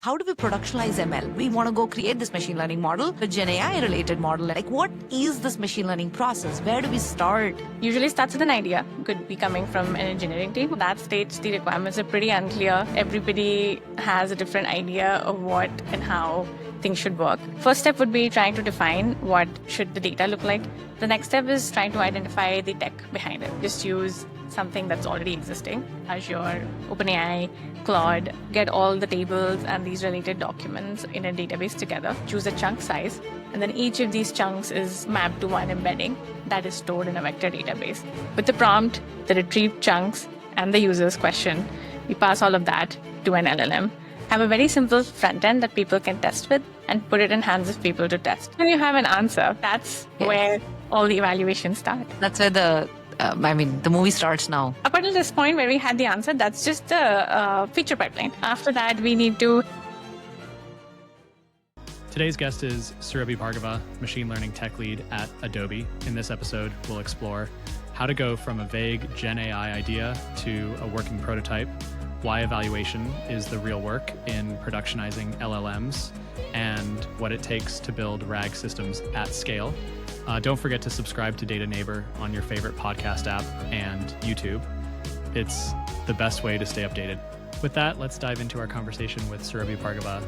How do we productionize ML? We want to go create this machine learning model, a GenAI related model. Like, what is this machine learning process? Where do we start? Usually starts with an idea. Could be coming from an engineering team. At that stage, the requirements are pretty unclear. Everybody has a different idea of what and how things should work. First step would be trying to define what should the data look like. The next step is trying to identify the tech behind it. Just use something that's already existing. Azure, OpenAI, Claude, get all the tables and these related documents in a database together. Choose a chunk size, and then each of these chunks is mapped to one embedding that is stored in a vector database. With the prompt, the retrieved chunks, and the user's question, we pass all of that to an LLM. Have a very simple front end that people can test with and put it in hands of people to test. When you have an answer, that's where all the evaluations start. That's where the movie starts now. Up until this point where we had the answer, that's just the feature pipeline. After that, we need to... Today's guest is Surabhi Bhargava, machine learning tech lead at Adobe. In this episode, we'll explore how to go from a vague GenAI idea to a working prototype, why evaluation is the real work in productionizing LLMs, and what it takes to build RAG systems at scale. Don't forget to subscribe to Data Neighbor on your favorite podcast app and YouTube. It's the best way to stay updated. With that, let's dive into our conversation with Surabhi Bhargava.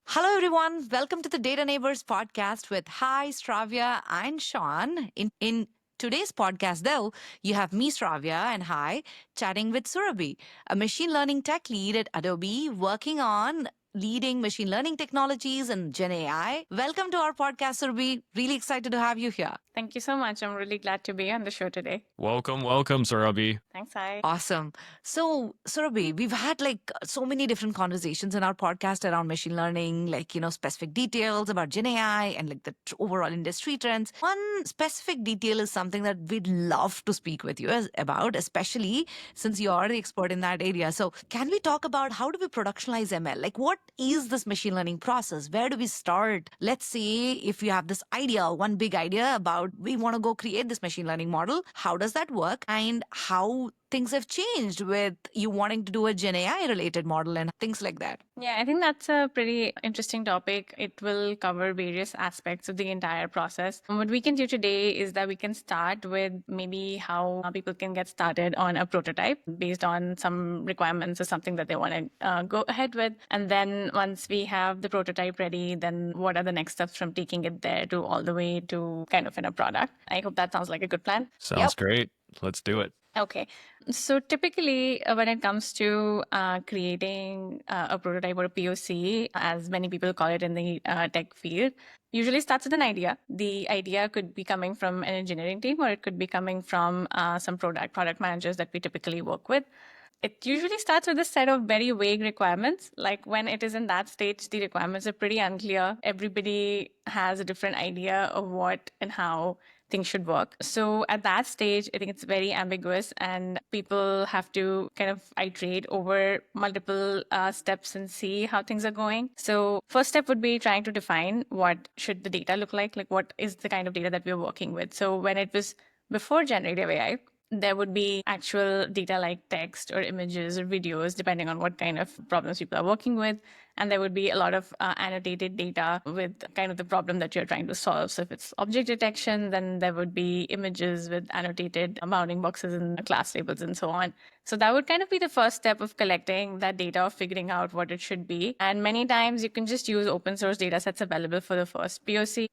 Hello, everyone. Welcome to the Data Neighbors podcast with Sravya and Sean. In today's podcast, though, you have me, Sravya, and chatting with Surabhi, a machine learning tech lead at Adobe, working on leading machine learning technologies and GenAI. Welcome to our podcast, Surabhi. Really excited to have you here. Thank you so much. I'm really glad to be on the show today. Welcome, Surabhi. Thanks, Hi. Awesome. So, Surabhi, we've had so many different conversations in our podcast around machine learning, specific details about GenAI and the overall industry trends. One specific detail is something that we'd love to speak with you about, especially since you're the expert in that area. So, can we talk about how do we productionalize ML? What is this machine learning process? Where do we start? Let's say if you have this idea, one big idea about we want to go create this machine learning model, how does that work? And how things have changed with you wanting to do a GenAI related model and things like that. Yeah, I think that's a pretty interesting topic. It will cover various aspects of the entire process. And what we can do today is that we can start with maybe how people can get started on a prototype based on some requirements or something that they want to go ahead with. And then once we have the prototype ready, then what are the next steps from taking it there to all the way to kind of in a product? I hope that sounds like a good plan. Sounds great. Let's do it. Okay. So typically when it comes to creating a prototype or a POC, as many people call it in the tech field, usually starts with an idea. The idea could be coming from an engineering team, or it could be coming from some product managers that we typically work with. It usually starts with a set of very vague requirements. Like when it is in that stage, the requirements are pretty unclear. Everybody has a different idea of what and how things should work. So at that stage, I think it's very ambiguous and people have to kind of iterate over multiple steps and see how things are going. So first step would be trying to define what should the data look like what is the kind of data that we're working with. So when it was before generative AI, there would be actual data like text or images or videos, depending on what kind of problems people are working with. And there would be a lot of annotated data with kind of the problem that you're trying to solve. So if it's object detection, then there would be images with annotated bounding boxes and class labels and so on. So that would kind of be the first step of collecting that data, of figuring out what it should be. And many times you can just use open source data sets available for the first POC.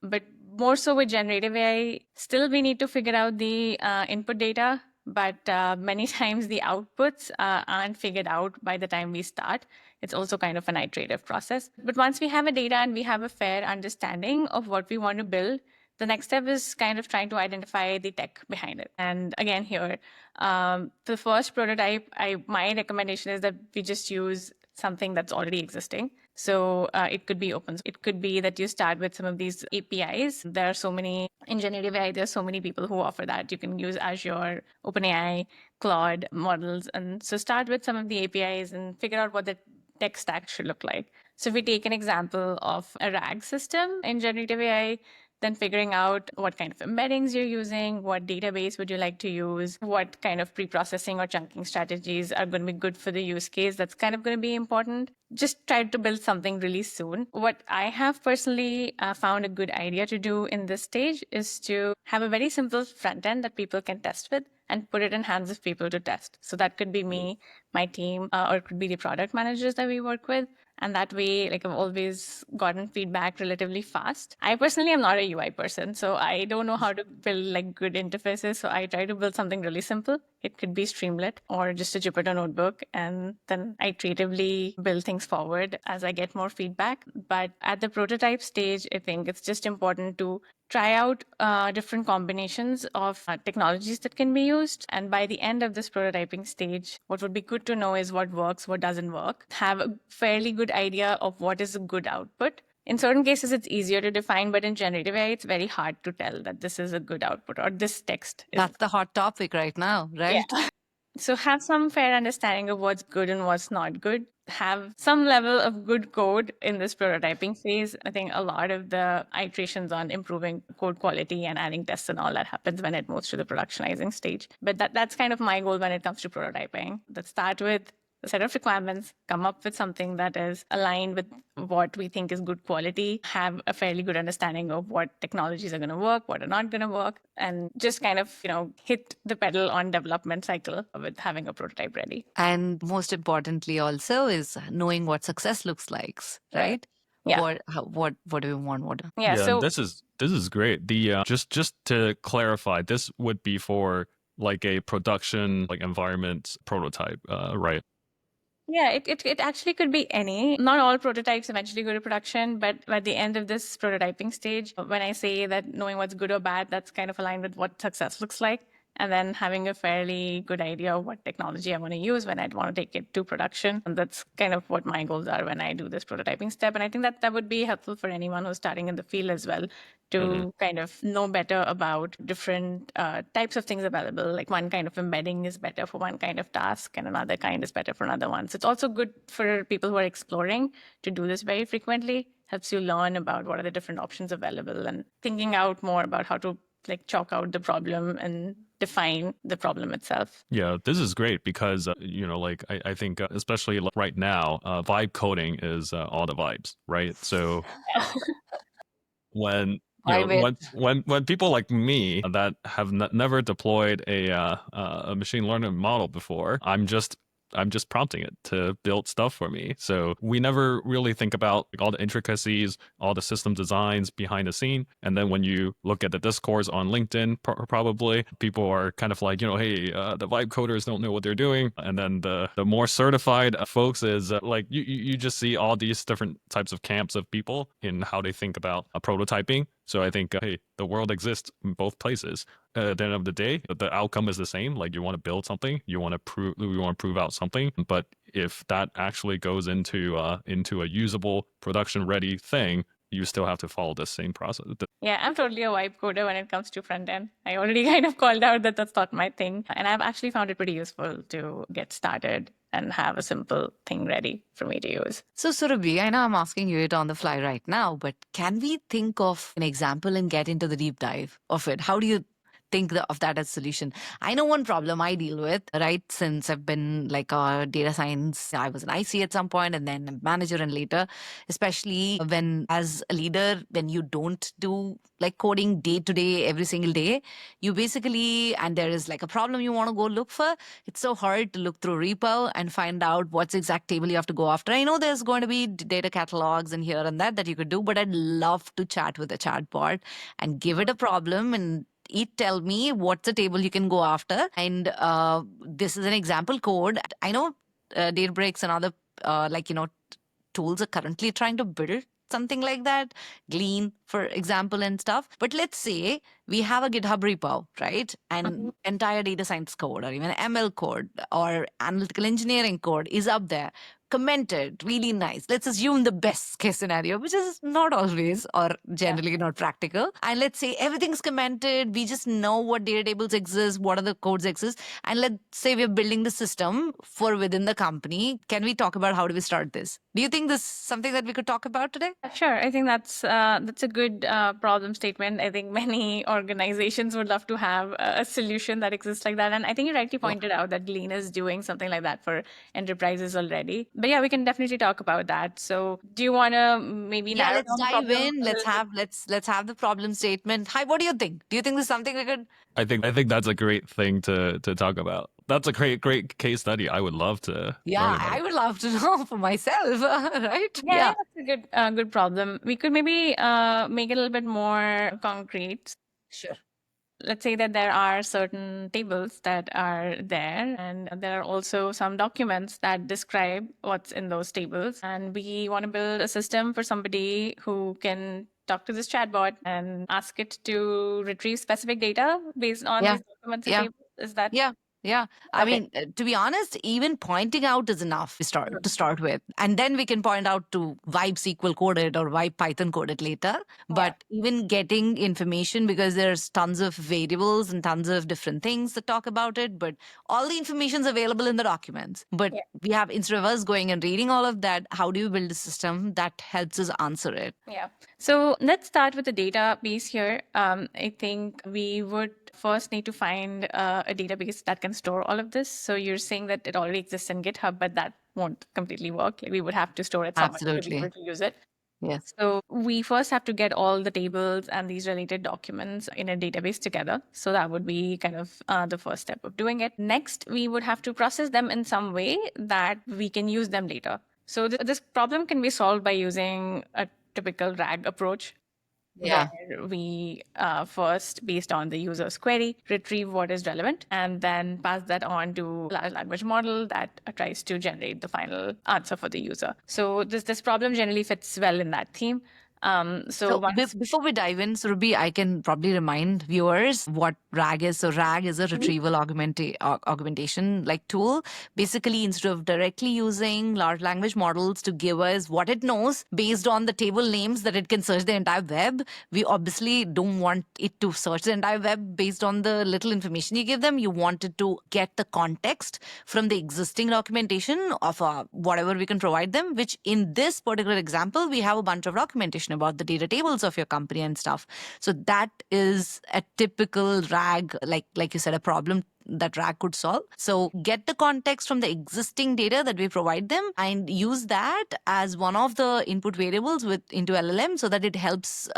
But more so with generative AI, still we need to figure out the input data, but many times the outputs aren't figured out by the time we start. It's also kind of an iterative process. But once we have a data and we have a fair understanding of what we want to build, the next step is kind of trying to identify the tech behind it. And again, here, the first prototype, my recommendation is that we just use something that's already existing. So it could be open. It could be that you start with some of these APIs. There are so many in generative AI. There are so many people who offer that. You can use Azure, OpenAI, Claude models. And so start with some of the APIs and figure out what the tech stack should look like. So if we take an example of a RAG system in generative AI, then figuring out what kind of embeddings you're using, what database would you like to use, what kind of pre-processing or chunking strategies are going to be good for the use case. That's kind of going to be important. Just try to build something really soon. What I have personally found a good idea to do in this stage is to have a very simple front end that people can test with and put it in hands of people to test. So that could be me, my team, or it could be the product managers that we work with. And that way, like, I've always gotten feedback relatively fast. I personally am not a UI person, so I don't know how to build like good interfaces. So I try to build something really simple. It could be Streamlit or just a Jupyter notebook. And then I creatively build things forward as I get more feedback. But at the prototype stage, I think it's just important to try out different combinations of technologies that can be used. And by the end of this prototyping stage, what would be good to know is what works, what doesn't work, have a fairly good idea of what is a good output. In certain cases, it's easier to define, but in generative AI, it's very hard to tell that this is a good output or this text is. That's the hot topic right now, right? Yeah. So have some fair understanding of what's good and what's not good. Have some level of good code in this prototyping phase. I think a lot of the iterations on improving code quality and adding tests and all that happens when it moves to the productionizing stage. But that's kind of my goal when it comes to prototyping. Let's start with a set of requirements, come up with something that is aligned with what we think is good quality, have a fairly good understanding of what technologies are going to work, what are not going to work, and just kind of, hit the pedal on development cycle with having a prototype ready. And most importantly also is knowing what success looks like, right? Yeah. What do we want? Yeah. So this is great. The just to clarify, this would be for like a production like environment prototype, right? yeah, it actually could be any. Not all prototypes eventually go to production, but at the end of this prototyping stage, when I say that knowing what's good or bad, that's kind of aligned with what success looks like. And then having a fairly good idea of what technology I want to use when I'd want to take it to production. And that's kind of what my goals are when I do this prototyping step. And I think that would be helpful for anyone who's starting in the field as well to kind of know better about different types of things available. Like one kind of embedding is better for one kind of task and another kind is better for another one. So it's also good for people who are exploring to do this very frequently. Helps you learn about what are the different options available and thinking out more about how to like chalk out the problem and define the problem itself. Yeah, this is great because, like I think especially right now, vibe coding is all the vibes, right? So when when people like me that have never deployed a machine learning model before, I'm just prompting it to build stuff for me. So we never really think about like, all the intricacies, all the system designs behind the scene. And then when you look at the discourse on LinkedIn, probably people are kind of like, hey, the vibe coders don't know what they're doing. And then the more certified folks is like you just see all these different types of camps of people in how they think about prototyping. So I think, hey, the world exists in both places. At the end of the day, the outcome is the same. Like you want to build something, you want to prove out something. But if that actually goes into a usable production ready thing, you still have to follow the same process. Yeah, I'm totally a vibe coder when it comes to front end. I already kind of called out that that's not my thing. And I've actually found it pretty useful to get started and have a simple thing ready for me to use. So Surabhi, I know I'm asking you it on the fly right now, but can we think of an example and get into the deep dive of it? How do you think of that as a solution? I know one problem I deal with, right? Since I've been like a data science, I was an IC at some point and then a manager and later, especially when as a leader, when you don't do like coding day to day, every single day, you basically, and there is like a problem you want to go look for, it's so hard to look through repo and find out what's exact table you have to go after. I know there's going to be data catalogs and here and that you could do, but I'd love to chat with a chatbot and give it a problem and it tell me what's the table you can go after. And this is an example code. I know Databricks and other tools are currently trying to build something like that, Glean, for example, and stuff. But let's say we have a GitHub repo, right? And entire data science code or even ML code or analytical engineering code is up there. comment it really nice. Let's assume the best case scenario, which is not always or generally not practical. And let's say everything's commented. We just know what data tables exist, what are the codes exist. And let's say we're building the system for within the company. Can we talk about how do we start this? Do you think this is something that we could talk about today? Sure. I think that's a good problem statement. I think many organizations would love to have a solution that exists like that. And I think you rightly pointed out that Lean is doing something like that for enterprises already. But yeah, we can definitely talk about that. So do you want to maybe Yeah, narrow let's down the dive problem in. a little bit? Let's have the problem statement. Hi, what do you think? Do you think this is something we could? I think that's a great thing to talk about. That's a great case study. I would love to learn Yeah, about I it. would love to know for myself, right? Yeah, I Yeah. think that's a good problem. We could maybe make it a little bit more concrete. Sure. Let's say that there are certain tables that are there, and there are also some documents that describe what's in those tables. And we want to build a system for somebody who can talk to this chatbot and ask it to retrieve specific data based on Yeah. these documents and Yeah. tables. Is that Yeah. Yeah. I okay? mean, to be honest, even pointing out is enough to start with. And then we can point out to why SQL code it or why Python code it later. Yeah. But even getting information, because there's tons of variables and tons of different things that talk about it, but all the information is available in the documents. But Yeah. we have, instead of us going and reading all of that, how do you build a system that helps us answer it? Yeah. So let's start with the database here. I think we would first need to find a database that can store all of this. So you're saying that it already exists in GitHub, but that won't completely work. Like, we would have to store it somewhere to be Absolutely. able to use it. Yes. So we first have to get all the tables and these related documents in a database together. So that would be kind of the first step of doing it. Next, we would have to process them in some way that we can use them later. So this problem can be solved by using a typical RAG approach, Yeah. where we first, based on the user's query, retrieve what is relevant and then pass that on to a large language model that tries to generate the final answer for the user. So this problem generally fits well in that theme. So So once before we dive in, Surabhi, I can probably remind viewers what RAG is. So RAG is a augmentation like tool. Basically, instead of directly using large language models to give us what it knows based on the table names that it can search the entire web, we obviously don't want it to search the entire web based on the little information you give them. You want it to get the context from the existing documentation of whatever we can provide them, which in this particular example, we have a bunch of documentation about the data tables of your company and stuff. So that is a typical RAG, like you said, a problem that RAG could solve. So get the context from the existing data that we provide them and use that as one of the input variables into LLM so that it helps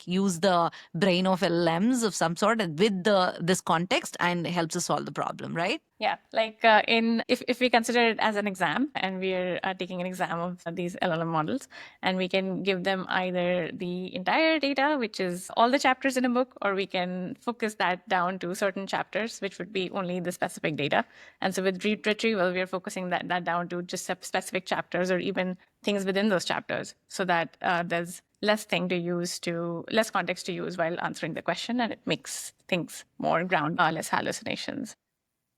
use the brain of LLMs of some sort with this context and helps us solve the problem, right? Yeah, like if we consider it as an exam and we're taking an exam of these LLM models, and we can give them either the entire data, which is all the chapters in a book, or we can focus that down to certain chapters, which would be only the specific data. And so with retrieval, we're focusing that down to just specific chapters or even things within those chapters, so that there's less context to use while answering the question, and it makes things more less hallucinations.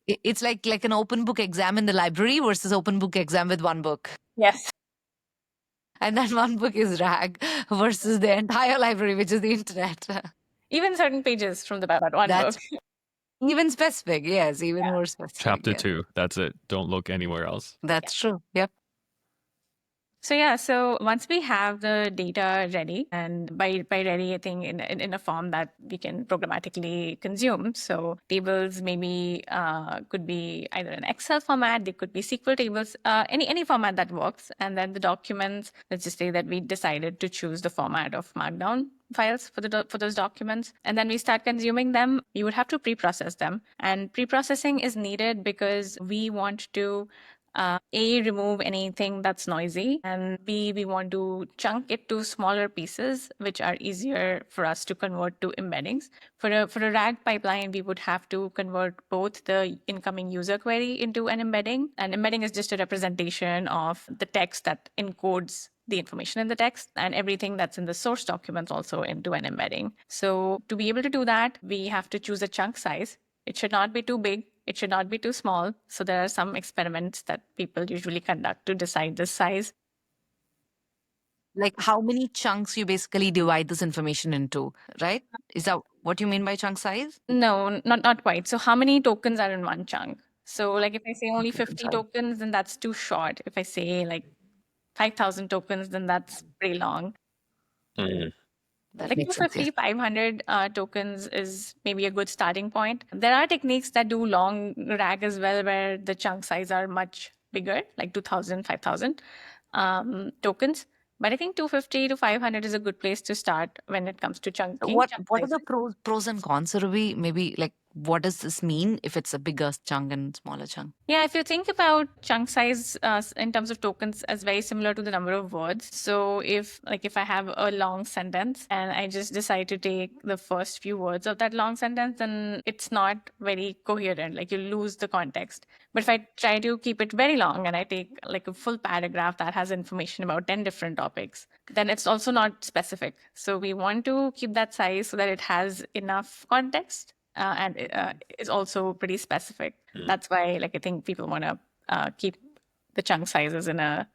It's like an open book exam in the library versus open book exam with one book. Yes. And then one book is RAG versus the entire library, which is the internet. Even certain pages from the one That's book. even specific. Yes, even more specific. Chapter Yes. 2. That's it. Don't look anywhere else. That's true. Yep. So once we have the data ready, and by ready, I think in a form that we can programmatically consume. So tables maybe could be either an Excel format, they could be SQL tables, any format that works. And then the documents, let's just say that we decided to choose the format of Markdown files for those documents, and then we start consuming them. We would have to pre-process them, and pre-processing is needed because we want to remove anything that's noisy, and B, we want to chunk it to smaller pieces, which are easier for us to convert to embeddings. For a RAG pipeline, we would have to convert both the incoming user query into an embedding. An embedding is just a representation of the text that encodes the information in the text, and everything that's in the source documents also into an embedding. So to be able to do that, we have to choose a chunk size. It should not be too big It should not be too small. So there are some experiments that people usually conduct to decide the size. Like how many chunks you basically divide this information into, right? Is that what you mean by chunk size? No, not quite. So how many tokens are in one chunk? So like if I say only Okay, 50 sorry. tokens, then that's too short. If I say like 5,000 tokens, then that's pretty long. Mm. That Like makes sense. 250, 500 tokens is maybe a good starting point. There are techniques that do long RAG as well, where the chunk size are much bigger, like 2,000, 5,000 tokens. But I think 250 to 500 is a good place to start when it comes to chunking. What are the pros and cons, Surabhi? Maybe like what does this mean if it's a bigger chunk and smaller chunk? Yeah, if you think about chunk size in terms of tokens as very similar to the number of words. So if I have a long sentence and I just decide to take the first few words of that long sentence, then it's not very coherent. Like you lose the context. But if I try to keep it very long and I take like a full paragraph that has information about 10 different topics, then it's also not specific. So we want to keep that size so that it has enough context and is also pretty specific. That's why, like, I think people want to keep the chunk sizes in a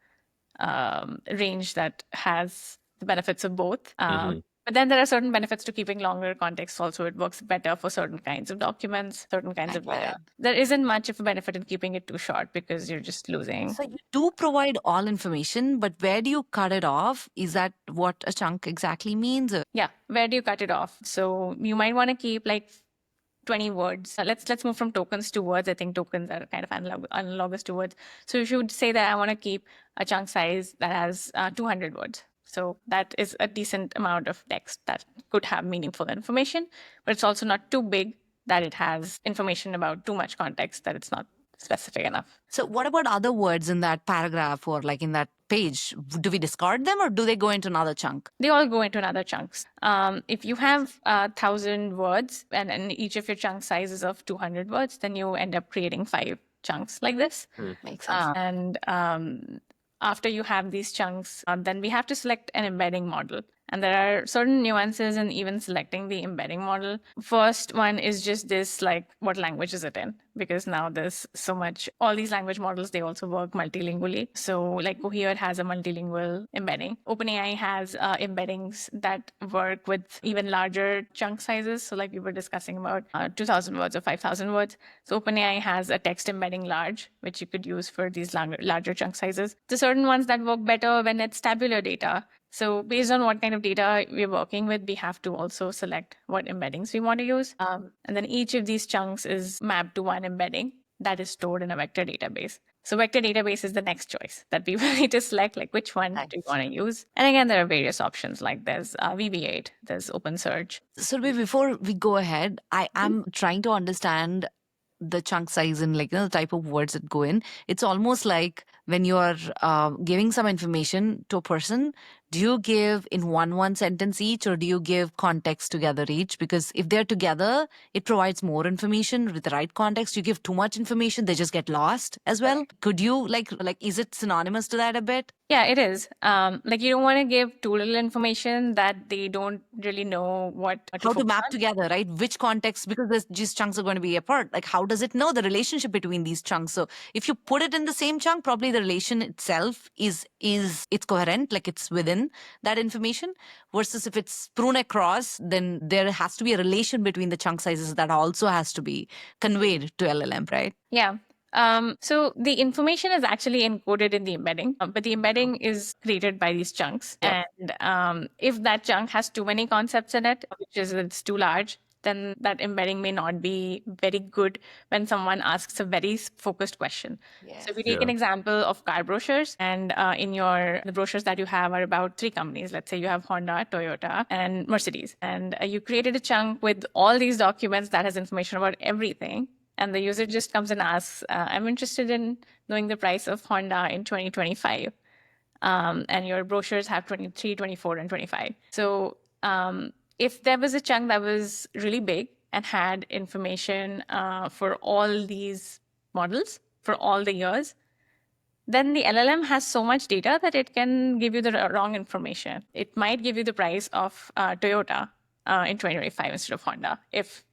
range that has the benefits of both. But then there are certain benefits to keeping longer context also. It works better for certain kinds of documents, certain kinds of data. There isn't much of a benefit in keeping it too short because you're just losing. So you do provide all information, but where do you cut it off? Is that what a chunk exactly means? Yeah, where do you cut it off? So you might want to keep like 20 words. Let's move from tokens to words. I think tokens are kind of analogous to words. So you should say that I want to keep a chunk size that has 200 words. So that is a decent amount of text that could have meaningful information, but it's also not too big that it has information about too much context that it's not specific enough. So what about other words in that paragraph or like in that page? Do we discard them or do they go into another chunk? They all go into another chunks. If you have 1,000 words and each of your chunk sizes of 200 words, then you end up creating 5 chunks like this. Makes sense. And after you have these chunks, then we have to select an embedding model. And there are certain nuances in even selecting the embedding model. First one is just this, like, what language is it in? Because now there's so much, all these language models, they also work multilingually. So like Cohere has a multilingual embedding. OpenAI has embeddings that work with even larger chunk sizes. So like we were discussing about 2,000 words or 5,000 words. So OpenAI has a text embedding large, which you could use for these larger chunk sizes. There's certain ones that work better when it's tabular data. So based on what kind of data we're working with, we have to also select what embeddings we want to use. And then each of these chunks is mapped to one embedding that is stored in a vector database. So vector database is the next choice that we will need to select, like which one do you want to use. And again, there are various options, like there's VB8, there's OpenSearch. So before we go ahead, I am trying to understand the chunk size and like the type of words that go in. It's almost like when you're giving some information to a person, do you give in one sentence each or do you give context together each? Because if they're together, it provides more information with the right context. You give too much information, they just get lost as well. Could you like is it synonymous to that a bit? Yeah, it is. Like you don't want to give too little information that they don't really know How to focus map on. together, right? Which context, because these chunks are going to be apart. Like, how does it know the relationship between these chunks? So, if you put it in the same chunk, probably the relation itself is it's coherent, like it's within that information. Versus if it's strewn across, then there has to be a relation between the chunk sizes that also has to be conveyed to LLM, right? Yeah. So the information is actually encoded in the embedding, but the embedding is created by these chunks. Yep. And if that chunk has too many concepts in it, which is it's too large, then that embedding may not be very good when someone asks a very focused question. So if we take an example of car brochures, and the brochures that you have are about 3 companies. Let's say you have Honda, Toyota, and Mercedes, and you created a chunk with all these documents that has information about everything. And the user just comes and asks, I'm interested in knowing the price of Honda in 2025. And your brochures have 23, 24, and 25. So if there was a chunk that was really big and had information for all these models for all the years, then the LLM has so much data that it can give you the wrong information. It might give you the price of Toyota in 2025 instead of Honda if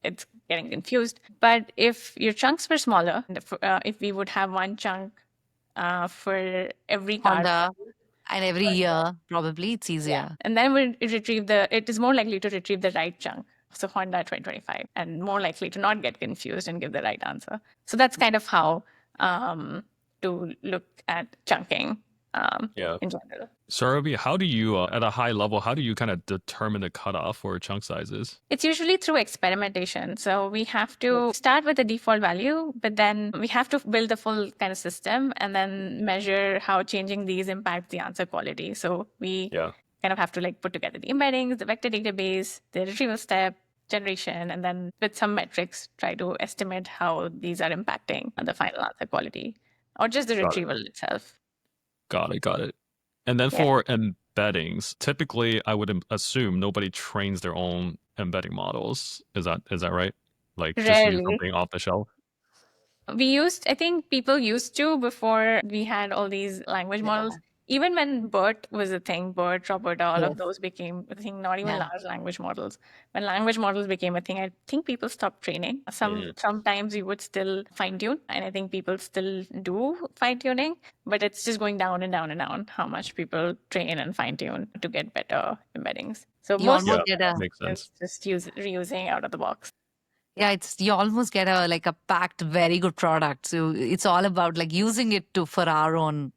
it's getting confused. But if your chunks were smaller, if we would have one chunk for every car, Honda, and every year, probably it's yeah, easier. and then it is more likely to retrieve the right chunk. So Honda 2025, and more likely to not get confused and give the right answer. So that's kind of how to look at chunking Yeah. in general. Surabhi, how do you, at a high level, how do you kind of determine the cutoff for chunk sizes? It's usually through experimentation. So we have to start with the default value, but then we have to build a full kind of system and then measure how changing these impacts the answer quality. So we Yeah. kind of have to like put together the embeddings, the vector database, the retrieval step, generation, and then with some metrics, try to estimate how these are impacting the final answer quality or just the Got it. retrieval itself. Got it. Got it. And then Yeah. for embeddings, typically I would assume nobody trains their own embedding models. Is that right? Like just use Rarely. something off the shelf? I think people used to before we had all these language models. Even when BERT was a thing, BERT, Roberta, all of Yes. those became a thing, not even Yeah. large language models. When language models became a thing, I think people stopped training. Sometimes you would still fine tune, and I think people still do fine tuning, but it's just going down and down and down how much people train and fine tune to get better embeddings. So You most almost Yeah, get a makes sense. is just reusing out of the box. Yeah, it's you almost get a like a packed, very good product. So it's all about like using it to for our own,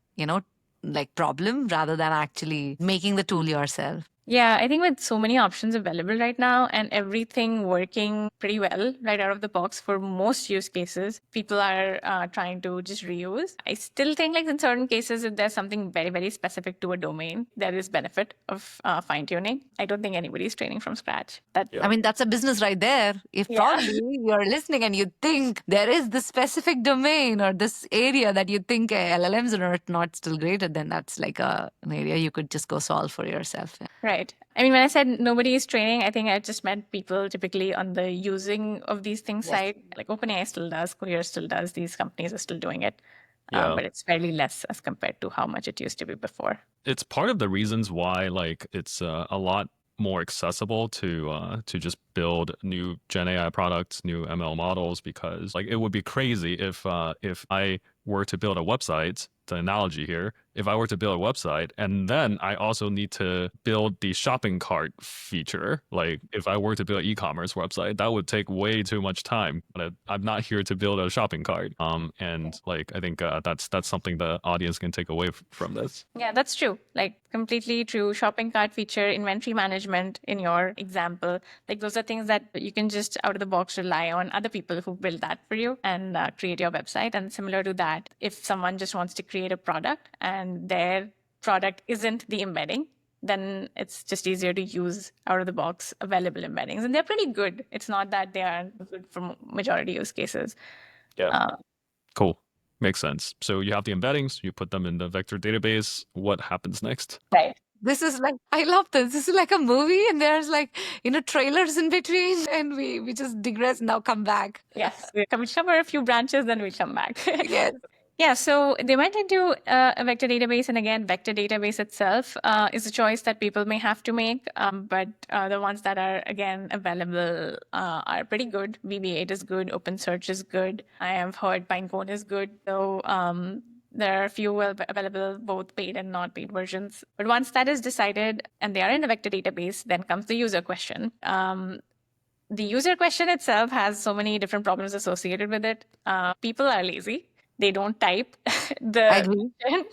like problem rather than actually making the tool yourself. Yeah, I think with so many options available right now and everything working pretty well right out of the box for most use cases, people are trying to just reuse. I still think like in certain cases, if there's something very, very specific to a domain, there is benefit of fine tuning. I don't think anybody's training from scratch. I mean, that's a business right there. If Yeah. probably you're listening and you think there is this specific domain or this area that you think LLMs are not still great at, then that's like an area you could just go solve for yourself. Yeah. Right. I mean, when I said nobody is training, I think I just meant people typically on the using of these things side. Like OpenAI still does, Cohere still does. These companies are still doing it. Yeah. But it's fairly less as compared to how much it used to be before. It's part of the reasons why like it's a lot more accessible to just build new Gen AI products, new ML models, because like it would be crazy if I were to build a website, the analogy here, if I were to build a website and then I also need to build the shopping cart feature, like if I were to build an e-commerce website, that would take way too much time. But I'm not here to build a shopping cart. And like I think that's something the audience can take away from this. Yeah, that's true. Like completely true. Shopping cart feature, inventory management in your example, like those are things that you can just out of the box rely on other people who build that for you and create your website. And similar to that, if someone just wants to create a product and their product isn't the embedding, then it's just easier to use out of the box available embeddings. And they're pretty good. It's not that they aren't good for majority use cases. Yeah. Cool. Makes sense. So you have the embeddings, you put them in the vector database. What happens next? Right. This is like, I love this. This is like a movie and there's like, trailers in between and we just digress, now come back. Yes. We cover a few branches, then we come back. Yes. Yeah, so they went into a vector database, and again, vector database itself is a choice that people may have to make, but the ones that are, again, available are pretty good. VB8 is good, OpenSearch is good. I have heard Pinecone is good. So there are a few available, both paid and not paid versions. But once that is decided and they are in the vector database, then comes the user question. The user question itself has so many different problems associated with it. People are lazy. They don't type I the agree. question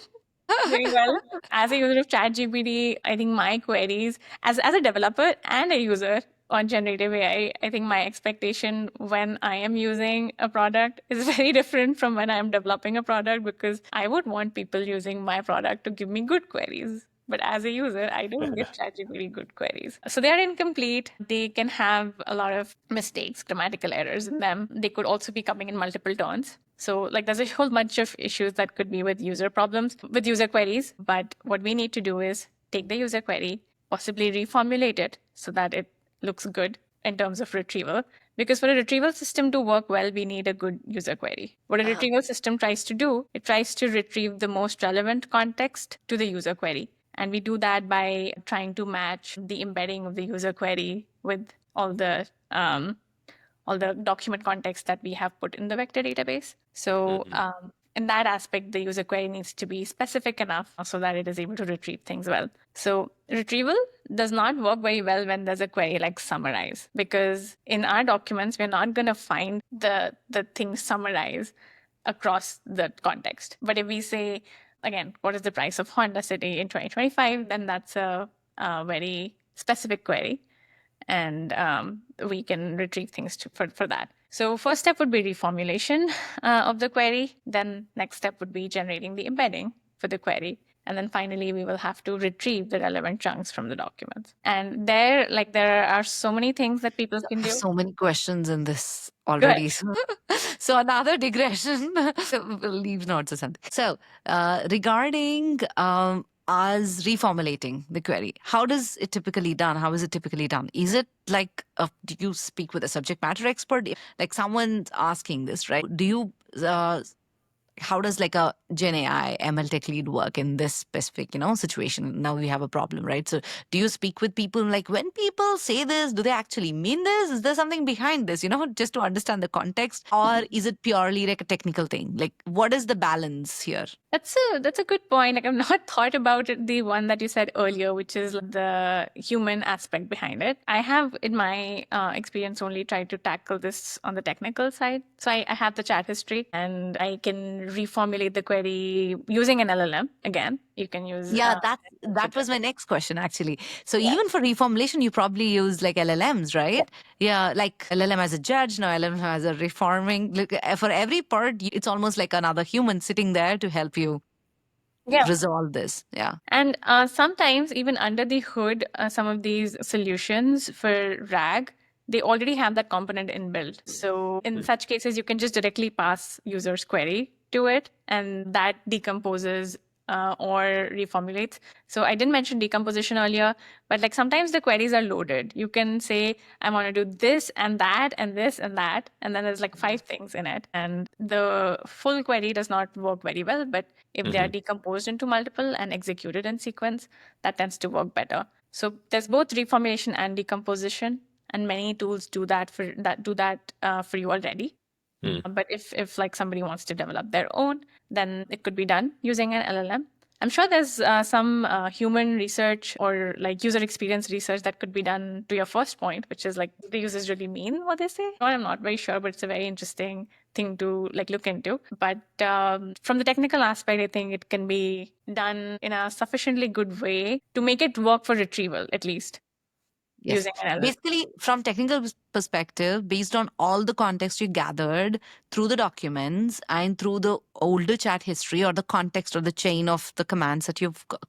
very well. As a user of ChatGPT, I think my queries, as a developer and a user on generative AI, I think my expectation when I am using a product is very different from when I'm developing a product, because I would want people using my product to give me good queries. But as a user, I don't give ChatGPT good queries. So they are incomplete. They can have a lot of mistakes, grammatical errors in them. They could also be coming in multiple tones. So like there's a whole bunch of issues that could be with user problems, with user queries. But what we need to do is take the user query, possibly reformulate it so that it looks good in terms of retrieval. Because for a retrieval system to work well, we need a good user query. What a retrieval system tries to do, it tries to retrieve the most relevant context to the user query. And we do that by trying to match the embedding of the user query with all the all the document context that we have put in the vector database. So in that aspect, the user query needs to be specific enough so that it is able to retrieve things well. So retrieval does not work very well when there's a query like summarize, because in our documents, we're not going to find the thing summarize across the context. But if we say, again, what is the price of Honda City in 2025, then that's a very specific query. And we can retrieve things for that. So first step would be reformulation of the query. Then next step would be generating the embedding for the query. And then finally, we will have to retrieve the relevant chunks from the documents. And there are so many things that people can I do. have so many questions in this Go ahead. already. So another digression. Leave notes or something. So regarding us reformulating the query, how does it typically done? How is it typically done? Is it like, do you speak with a subject matter expert? Like someone's asking this, right? Do you how does like a Gen AI ML tech lead work in this specific, situation? Now we have a problem, right? So do you speak with people, like when people say this, do they actually mean this? Is there something behind this, just to understand the context? Or is it purely like a technical thing? Like what is the balance here? That's a good point. Like I've not thought about it, the one that you said earlier, which is the human aspect behind it. I have, in my experience, only tried to tackle this on the technical side. So I have the chat history, and I can reformulate the query using an LLM. Again, you can use that was my next question actually. So even for reformulation, you probably use like LLMs, right? Yeah, like LLM as a judge, now LLM as a reforming. Look, for every part, it's almost like another human sitting there to help you resolve this. Yeah. And sometimes even under the hood, some of these solutions for RAG, they already have that component inbuilt. So in such cases, you can just directly pass user's query to it, and that decomposes or reformulates. So I didn't mention decomposition earlier, but like sometimes the queries are loaded. You can say, I want to do this and that and this and that, and then there's like 5 things in it. And the full query does not work very well, but if they are decomposed into multiple and executed in sequence, that tends to work better. So there's both reformulation and decomposition, and many tools do that for you already. But if like somebody wants to develop their own, then it could be done using an LLM. I'm sure there's some human research or like user experience research that could be done to your first point, which is like, do the users really mean what they say? Well, I'm not very sure, but it's a very interesting thing to like look into. But from the technical aspect, I think it can be done in a sufficiently good way to make it work for retrieval, at least. Yes. Using an LLM. Basically, from technical perspective, based on all the context you gathered through the documents and through the older chat history or the context or the chain of the commands that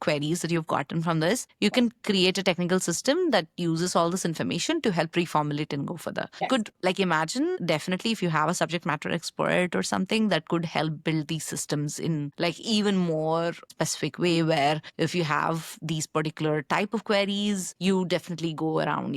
queries that you've gotten from this, you can create a technical system that uses all this information to help reformulate and go further. Yes. Could like imagine definitely if you have a subject matter expert or something that could help build these systems in like even more specific way, where if you have these particular type of queries, you definitely go around,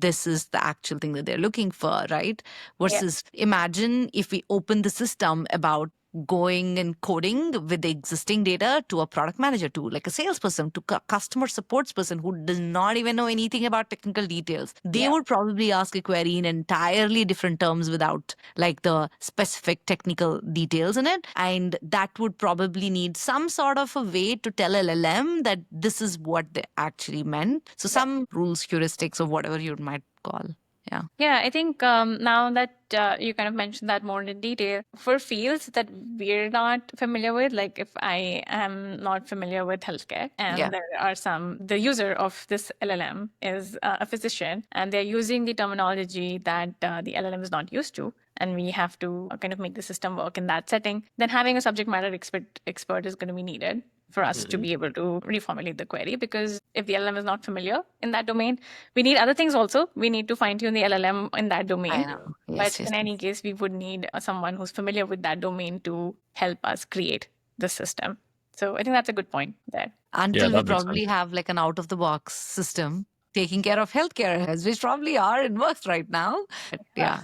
this is the actual thing that they're looking for, right? Versus imagine if we open the system about going and coding with the existing data to a product manager, to like a salesperson, to customer supports person who does not even know anything about technical details. They would probably ask a query in entirely different terms without like the specific technical details in it. And that would probably need some sort of a way to tell LLM that this is what they actually meant. So some rules, heuristics, or whatever you might call. Yeah. Yeah, I think now that you kind of mentioned that more in detail, for fields that we're not familiar with, like if I am not familiar with healthcare and there are the user of this LLM is a physician and they're using the terminology that the LLM is not used to, and we have to kind of make the system work in that setting, then having a subject matter expert is going to be needed for us to be able to reformulate the query. Because if the LLM is not familiar in that domain, we need other things also. We need to fine tune the LLM in that domain. I know. Yes, but in any case, we would need someone who's familiar with that domain to help us create the system. So I think that's a good point there. Until we probably have like an out of the box system taking care of healthcare, as which probably are in works right now. But yeah.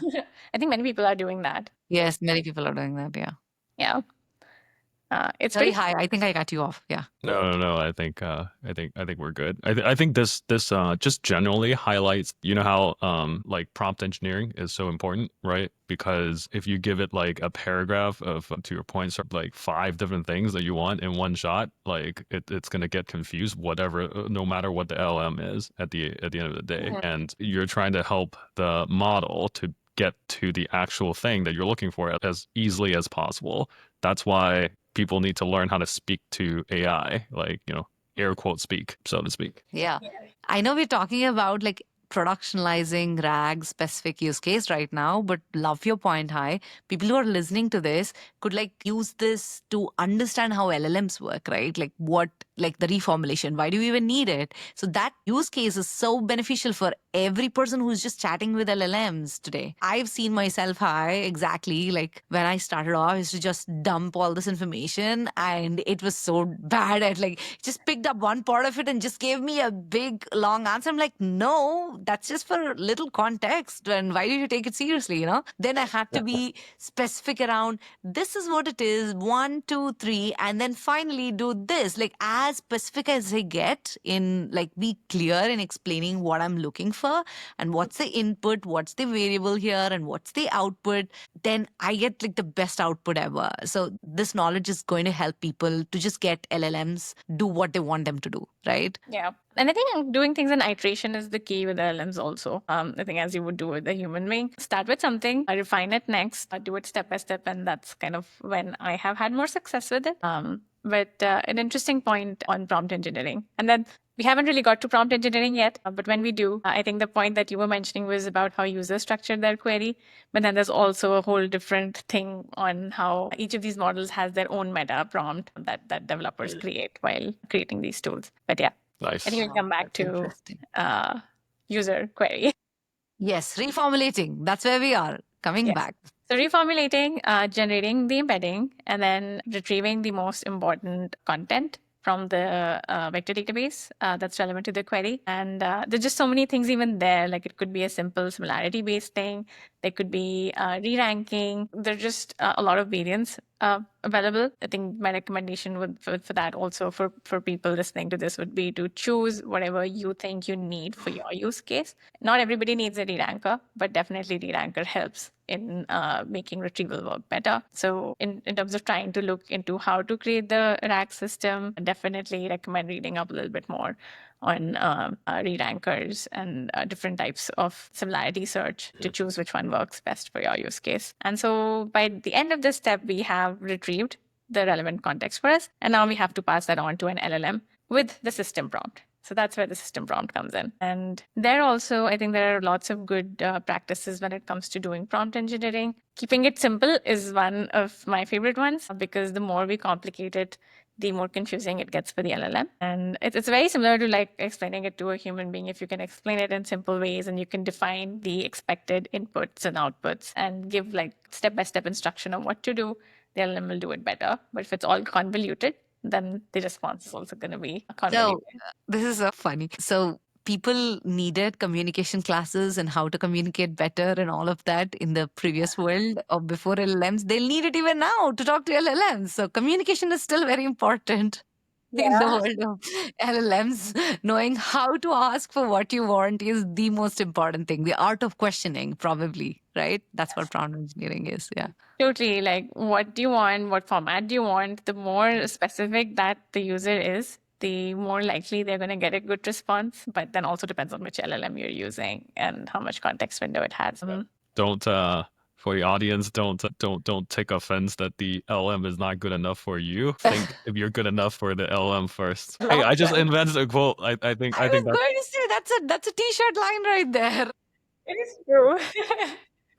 I think many people are doing that. Yes, many people are doing that. Yeah. Yeah. It's Very pretty. high. I think I cut you off. Yeah. No. I think we're good. I think this just generally highlights, how like prompt engineering is so important, right? Because if you give it like a paragraph of, to your point, sort of like 5 different things that you want in one shot, like it's gonna get confused, whatever, no matter what the LM is at the end of the day. Mhm. And you're trying to help the model to get to the actual thing that you're looking for as easily as possible. That's why people need to learn how to speak to AI, like, air quote speak, so to speak. Yeah. I know we're talking about like productionalizing RAG specific use case right now, but love your point, Hi. People who are listening to this could like use this to understand how LLMs work, right? Like what, like the reformulation, why do you even need it? So that use case is so beneficial for every person who's just chatting with LLMs today. I've seen myself, Hi, exactly like when I started off, I used to just dump all this information and it was so bad at like just picked up one part of it and just gave me a big long answer. I'm like, no, that's just for little context. And why do you take it seriously? Then I had to be specific around this is what it is, 1, 2, 3, and then finally do this. Like as specific as I get in like be clear in explaining what I'm looking for and what's the input, what's the variable here, and what's the output, then I get like the best output ever. So this knowledge is going to help people to just get LLMs do what they want them to do, right? Yeah. And I think doing things in iteration is the key with LLMs also. I think as you would do with a human being, start with something, refine it next, do it step by step. And that's kind of when I have had more success with it. But an interesting point on prompt engineering. And then we haven't really got to prompt engineering yet, but when we do, I think the point that you were mentioning was about how users structure their query. But then there's also a whole different thing on how each of these models has their own meta prompt that developers create while creating these tools. But yeah, Nice. I think we'll come back That's to interesting. user query. Yes, reformulating. That's where we are. Coming Yes. back. So reformulating, generating the embedding, and then retrieving the most important content from the vector database that's relevant to the query. And there's just so many things even there. Like it could be a simple similarity-based thing. There could be re-ranking. There's just a lot of variants available. I think my recommendation would for that also for people listening to this would be to choose whatever you think you need for your use case. Not everybody needs a re-ranker, but definitely re-ranker helps in making retrieval work better. So in terms of trying to look into how to create the RAG system, definitely recommend reading up a little bit more on re-rankers and different types of similarity search to choose which one works best for your use case. And so by the end of this step, we have retrieved the relevant context for us. And now we have to pass that on to an LLM with the system prompt. So that's where the system prompt comes in. And there also, I think there are lots of good practices when it comes to doing prompt engineering. Keeping it simple is one of my favorite ones because the more we complicate it, the more confusing it gets for the LLM. And it's very similar to like explaining it to a human being. If you can explain it in simple ways and you can define the expected inputs and outputs and give like step-by-step instruction on what to do, the LLM will do it better. But if it's all convoluted, then the response is also going to be convoluted. So this is so funny. So people needed communication classes and how to communicate better and all of that in the previous world or before LLMs. They'll need it even now to talk to LLMs. So communication is still very important in the world of LLMs. Knowing how to ask for what you want is the most important thing. The art of questioning, probably, right? That's what prompt engineering is. Yeah. Totally. Like, what do you want? What format do you want? The more specific that the user is, the more likely they're going to get a good response. But then also depends on which LLM you're using and how much context window it has. Don't for the audience, don't take offense that the LM is not good enough for you. Think if you're good enough for the LM first. Hey, I just invented a quote. I think I was that's going to say that's a t-shirt line right there. It is true.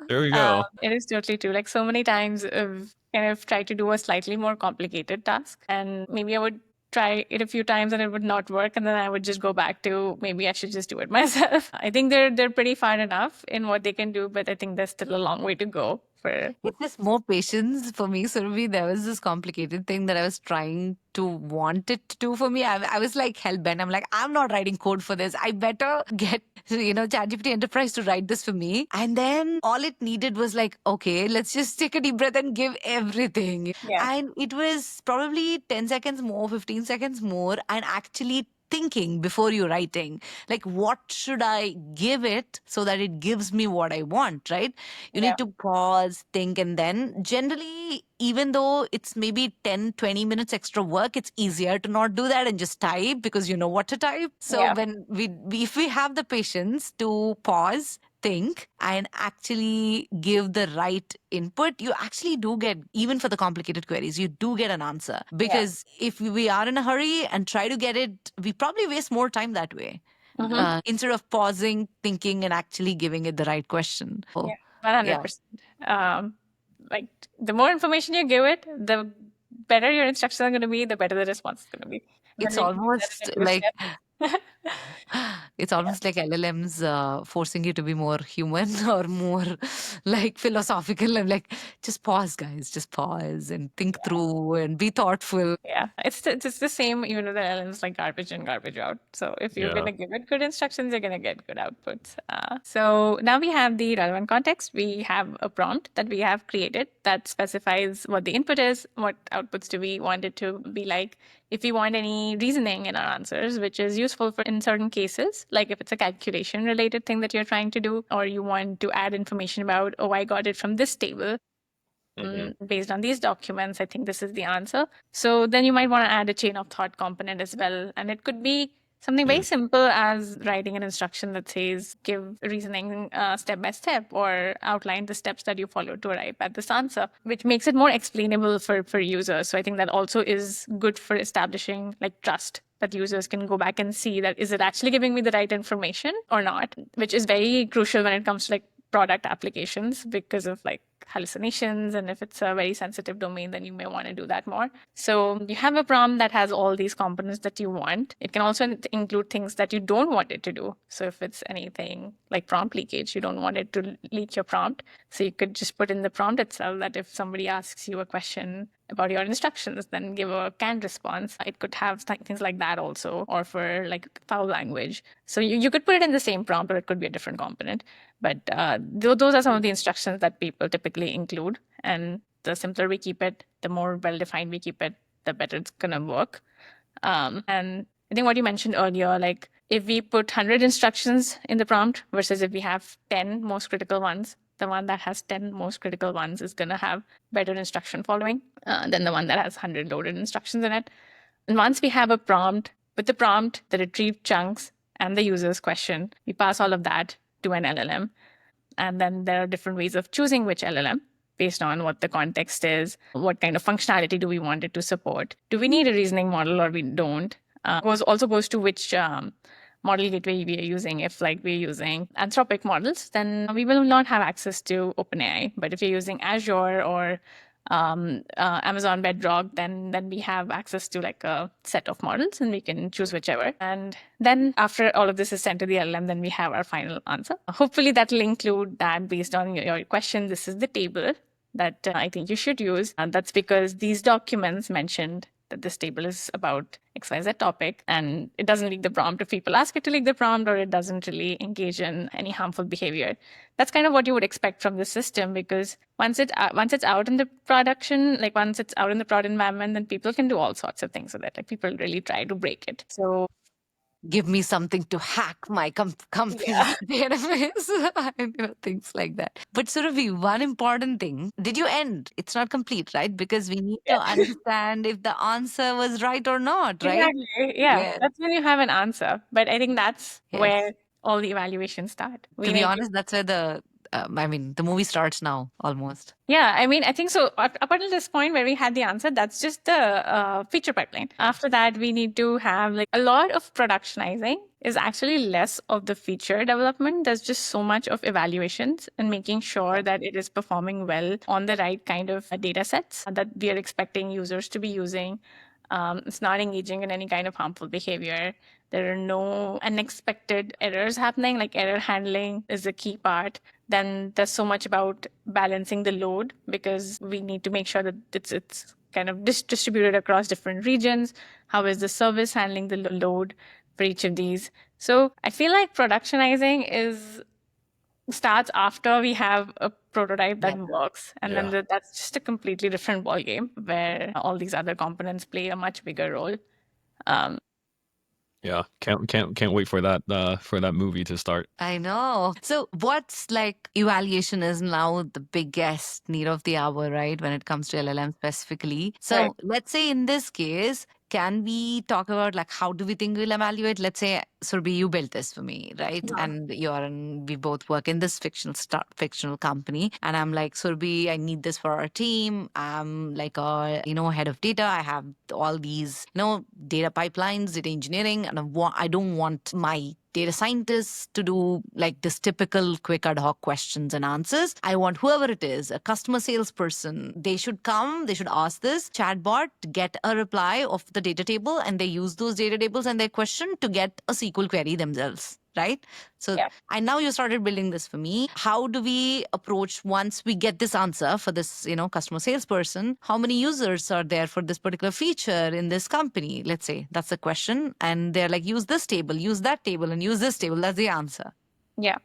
there we go. It is totally true. Like so many times I've kind of tried to do a slightly more complicated task and maybe I would try it a few times and it would not work and then I would just go back to maybe I should just do it myself. I think they're pretty far enough in what they can do, but I think there's still a long way to go. for. It's just more patience for me, Surabhi. There was this complicated thing that I was trying to want it to do for me. I was like hell bent. I'm like, I'm not writing code for this. I better get, ChatGPT Enterprise to write this for me. And then all it needed was like, okay, let's just take a deep breath and give everything. Yeah. And it was probably 10 seconds more, 15 seconds more, and actually thinking before you writing, like what should I give it so that it gives me what I want, right? You Yeah. need to pause, think, and then generally, even though it's maybe 10, 20 minutes extra work, it's easier to not do that and just type because you know what to type. So Yeah. when if we have the patience to pause, think, and actually give the right input, you actually do get, even for the complicated queries, you do get an answer. Because if we are in a hurry and try to get it, we probably waste more time that way. Mhm. Instead of pausing, thinking, and actually giving it the right question. Yeah, 100%. Like the more information you give it, the better your instructions are going to be, the better the response is going to be. When It's you break that almost into like steps. it's almost like LLMs forcing you to be more human or more like philosophical. And like, just pause, guys, just pause and think through and be thoughtful. Yeah, it's the same, even with the LLMs, like garbage in, garbage out. So if you're Yeah. gonna give it good instructions, you're gonna get good outputs. So now we have the relevant context. We have a prompt that we have created that specifies what the input is, what outputs do we want it to be like. If we want any reasoning in our answers, which is useful for in certain cases, like if it's a calculation related thing that you're trying to do, or you want to add information about, oh, I got it from this table. Based on these documents, I think this is the answer. So then you might want to add a chain of thought component as well. And it could be something very simple as writing an instruction that says, give reasoning step by step, or outline the steps that you follow to arrive at this answer, which makes it more explainable for users. So I think that also is good for establishing like trust, that users can go back and see that is it actually giving me the right information or not, which is very crucial when it comes to like product applications because of like hallucinations, and if it's a very sensitive domain, then you may want to do that more. So you have a prompt that has all these components that you want. It can also include things that you don't want it to do. So if it's anything like prompt leakage, you don't want it to leak your prompt, so you could just put in the prompt itself that if somebody asks you a question about your instructions, then give a canned response. It could have things like that also, or for like foul language. So you could put it in the same prompt, or it could be a different component. But those are some of the instructions that people typically include. And the simpler we keep it, the more well-defined we keep it, the better it's going to work. And I think what you mentioned earlier, like if we put 100 instructions in the prompt versus if we have 10 most critical ones, the one that has 10 most critical ones is going to have better instruction following than the one that has 100 loaded instructions in it. And once we have a prompt, with the prompt, the retrieved chunks, and the user's question, we pass all of that to an LLM. And then there are different ways of choosing which LLM based on what the context is, what kind of functionality do we want it to support. Do we need a reasoning model or we don't? Also goes to which model gateway we are using. If like we're using Anthropic models, then we will not have access to OpenAI. But if you're using Azure or Amazon Bedrock, then we have access to like a set of models and we can choose whichever. And then after all of this is sent to the LLM, then we have our final answer. Hopefully that will include that based on your question. This is the table that I think you should use. And that's because these documents mentioned that this table is about XYZ topic, and it doesn't leak the prompt if people ask it to leak the prompt, or it doesn't really engage in any harmful behavior. That's kind of what you would expect from the system, because once it's out in the production, like once it's out in the prod environment, then people can do all sorts of things with it. Like people really try to break it. So Give me something to hack my company's database. Things like that. But Surabhi, one important thing, did you end? It's not complete, right? Because we need to yeah. understand if the answer was right or not, right? Exactly. Yeah, Yes. that's when you have an answer. But I think that's Yes. where all the evaluations start. To be honest, that's where the movie starts now, almost. Yeah, I mean, I think so. Up until this point where we had the answer, that's just the feature pipeline. After that, we need to have like a lot of productionizing is actually less of the feature development. There's just so much of evaluations and making sure that it is performing well on the right kind of data sets that we are expecting users to be using. It's not engaging in any kind of harmful behavior. There are no unexpected errors happening, like error handling is a key part. Then there's so much about balancing the load, because we need to make sure that it's kind of distributed across different regions. How is the service handling the load for each of these? So I feel like productionizing starts after we have a prototype that works, and then that's just a completely different ballgame where all these other components play a much bigger role. Yeah, can't wait for that movie to start. I know. So, what's like evaluation is now the biggest need of the hour, right? When it comes to LLM specifically. So, Right. let's say in this case, can we talk about like how do we think we'll evaluate? Let's say, Surabhi, you built this for me, right? And we both work in this fictional company. And I'm like, Surabhi, I need this for our team. I'm like a, head of data. I have all these, data pipelines, data engineering, and I don't want my data scientists to do like this typical quick ad hoc questions and answers. I want whoever it is, a customer salesperson, they should ask this chatbot to get a reply of the data table, and they use those data tables and their question to get a SQL query themselves. Right. So, Yeah. and now you started building this for me. How do we approach once we get this answer for this, customer salesperson? How many users are there for this particular feature in this company? Let's say that's the question. And they're like, use this table, use that table, and use this table. That's the answer. Yeah.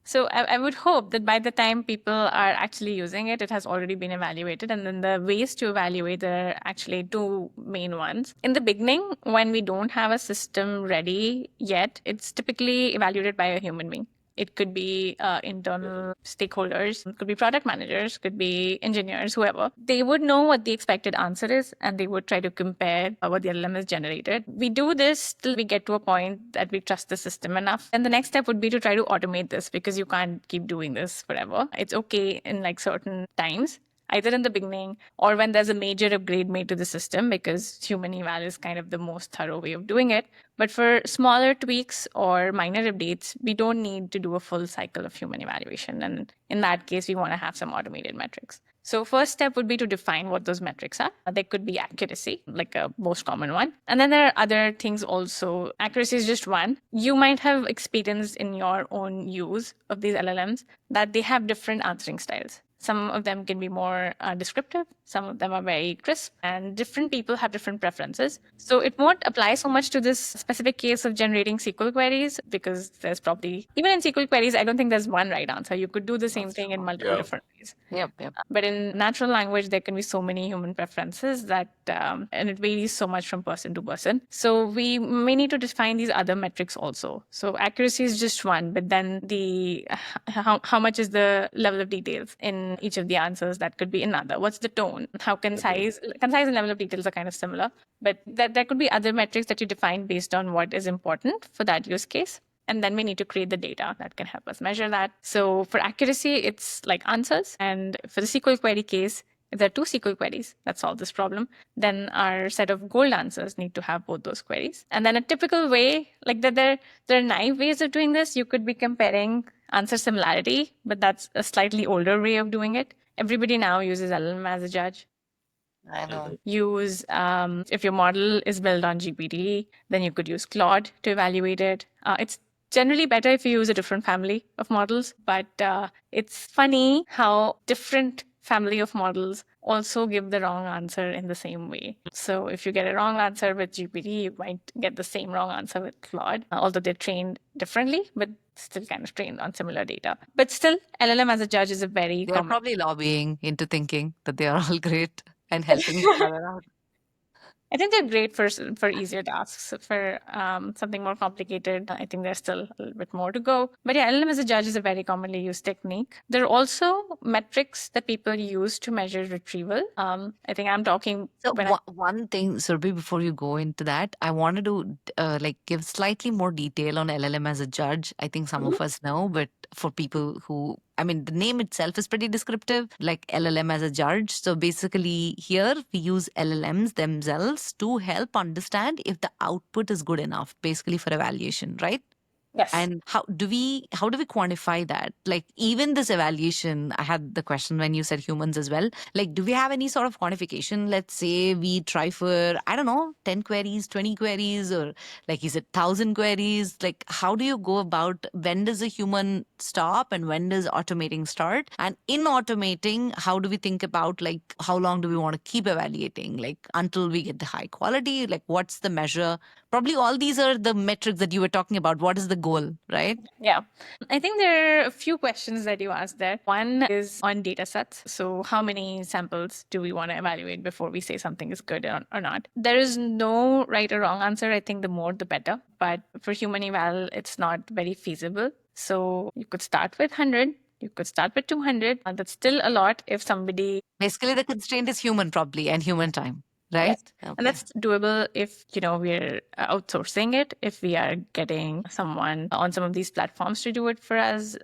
So I would hope that by the time people are actually using it, it has already been evaluated. And then the ways to evaluate, there are actually two main ones. In the beginning, when we don't have a system ready yet, it's typically evaluated by a human being. It could be internal stakeholders, it could be product managers, could be engineers, whoever. They would know what the expected answer is, and they would try to compare what the LLM has generated. We do this till we get to a point that we trust the system enough. And the next step would be to try to automate this, because you can't keep doing this forever. It's okay in like certain times, either in the beginning or when there's a major upgrade made to the system, because human eval is kind of the most thorough way of doing it. But for smaller tweaks or minor updates, we don't need to do a full cycle of human evaluation. And in that case, we want to have some automated metrics. So first step would be to define what those metrics are. They could be accuracy, like a most common one. And then there are other things also. Accuracy is just one. You might have experienced in your own use of these LLMs that they have different answering styles. Some of them can be more descriptive. Some of them are very crisp, and different people have different preferences. So it won't apply so much to this specific case of generating SQL queries, because there's probably, even in SQL queries, I don't think there's one right answer. You could do the same thing in multiple different ways. Yep. But in natural language, there can be so many human preferences that, and it varies so much from person to person. So we may need to define these other metrics also. So accuracy is just one, but then how much is the level of details in each of the answers? That could be another. What's the tone? How concise and level of details are kind of similar, but there could be other metrics that you define based on what is important for that use case. And then we need to create the data that can help us measure that. So for accuracy, it's like answers. And for the SQL query case, if there are two SQL queries that solve this problem, then our set of gold answers need to have both those queries. And then a typical way, like there are naive ways of doing this. You could be comparing answer similarity, but that's a slightly older way of doing it. Everybody now uses LLM as a judge. I know. Use, if your model is built on GPT, then you could use Claude to evaluate it. It's generally better if you use a different family of models, but it's funny how different family of models also give the wrong answer in the same way. So if you get a wrong answer with GPT, you might get the same wrong answer with Claude, although they're trained differently, but still kind of trained on similar data. But still, LLM as a judge is a very They're common. probably lobbying into thinking that they are all great and helping each other out. I think they're great for easier tasks. For something more complicated, I think there's still a little bit more to go. But yeah, LLM as a judge is a very commonly used technique. There are also metrics that people use to measure retrieval. I think I'm talking. So one thing, Surabhi, before you go into that, I wanted to give slightly more detail on LLM as a judge. I think some of us know, but for people who, I mean, the name itself is pretty descriptive, like LLM as a judge. So basically here we use LLMs themselves to help understand if the output is good enough, basically for evaluation, right? Yes. And how do we quantify that? Like, even this evaluation, I had the question when you said humans as well. Like, do we have any sort of quantification? Let's say we try for, I don't know, 10 queries, 20 queries, or like, is it 1,000 queries? Like, how do you go about, when does a human stop and when does automating start? And in automating, how do we think about, like, how long do we want to keep evaluating? Like, until we get the high quality? Like, what's the measure? Probably all these are the metrics that you were talking about. What is the goal, right? Yeah. I think there are a few questions that you asked there. One is on data sets. So, how many samples do we want to evaluate before we say something is good or not? There is no right or wrong answer. I think the more, the better. But for human eval, it's not very feasible. So, you could start with 100. You could start with 200. That's still a lot if somebody. Basically, the constraint is human, probably, and human time, right? Yes. Okay. And that's doable if, we're outsourcing it, if we are getting someone on some of these platforms to do it for us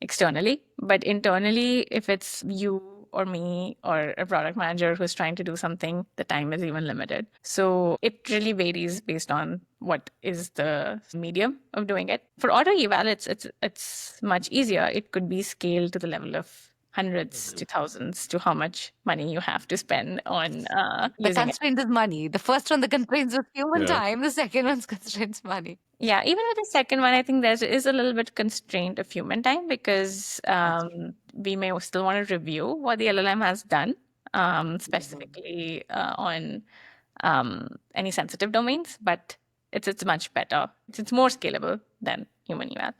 externally. But internally, if it's you or me or a product manager who's trying to do something, the time is even limited. So it really varies based on what is the medium of doing it. For auto eval, it's much easier. It could be scaled to the level of hundreds to thousands to how much money you have to spend on The using it. constraint is money. The first one, the constraint is human Yeah. time. The second one's constraint's money. Yeah, even with the second one, I think there is a little bit constraint of human time because we may still want to review what the LLM has done, specifically on any sensitive domains, but it's much better. It's more scalable than human eval.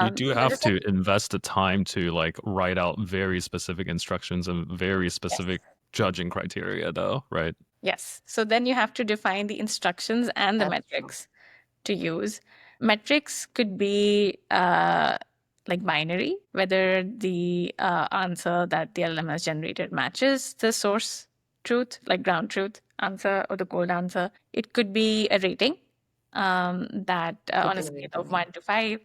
You do have to invest the time to like write out very specific instructions and very specific judging criteria, though, right? Yes. So then you have to define the instructions and the That's true. metrics to use. Metrics could be like binary, whether the answer that the LLM has generated matches the source truth, like ground truth answer or the gold answer. It could be a rating that on a scale of 1 to 5,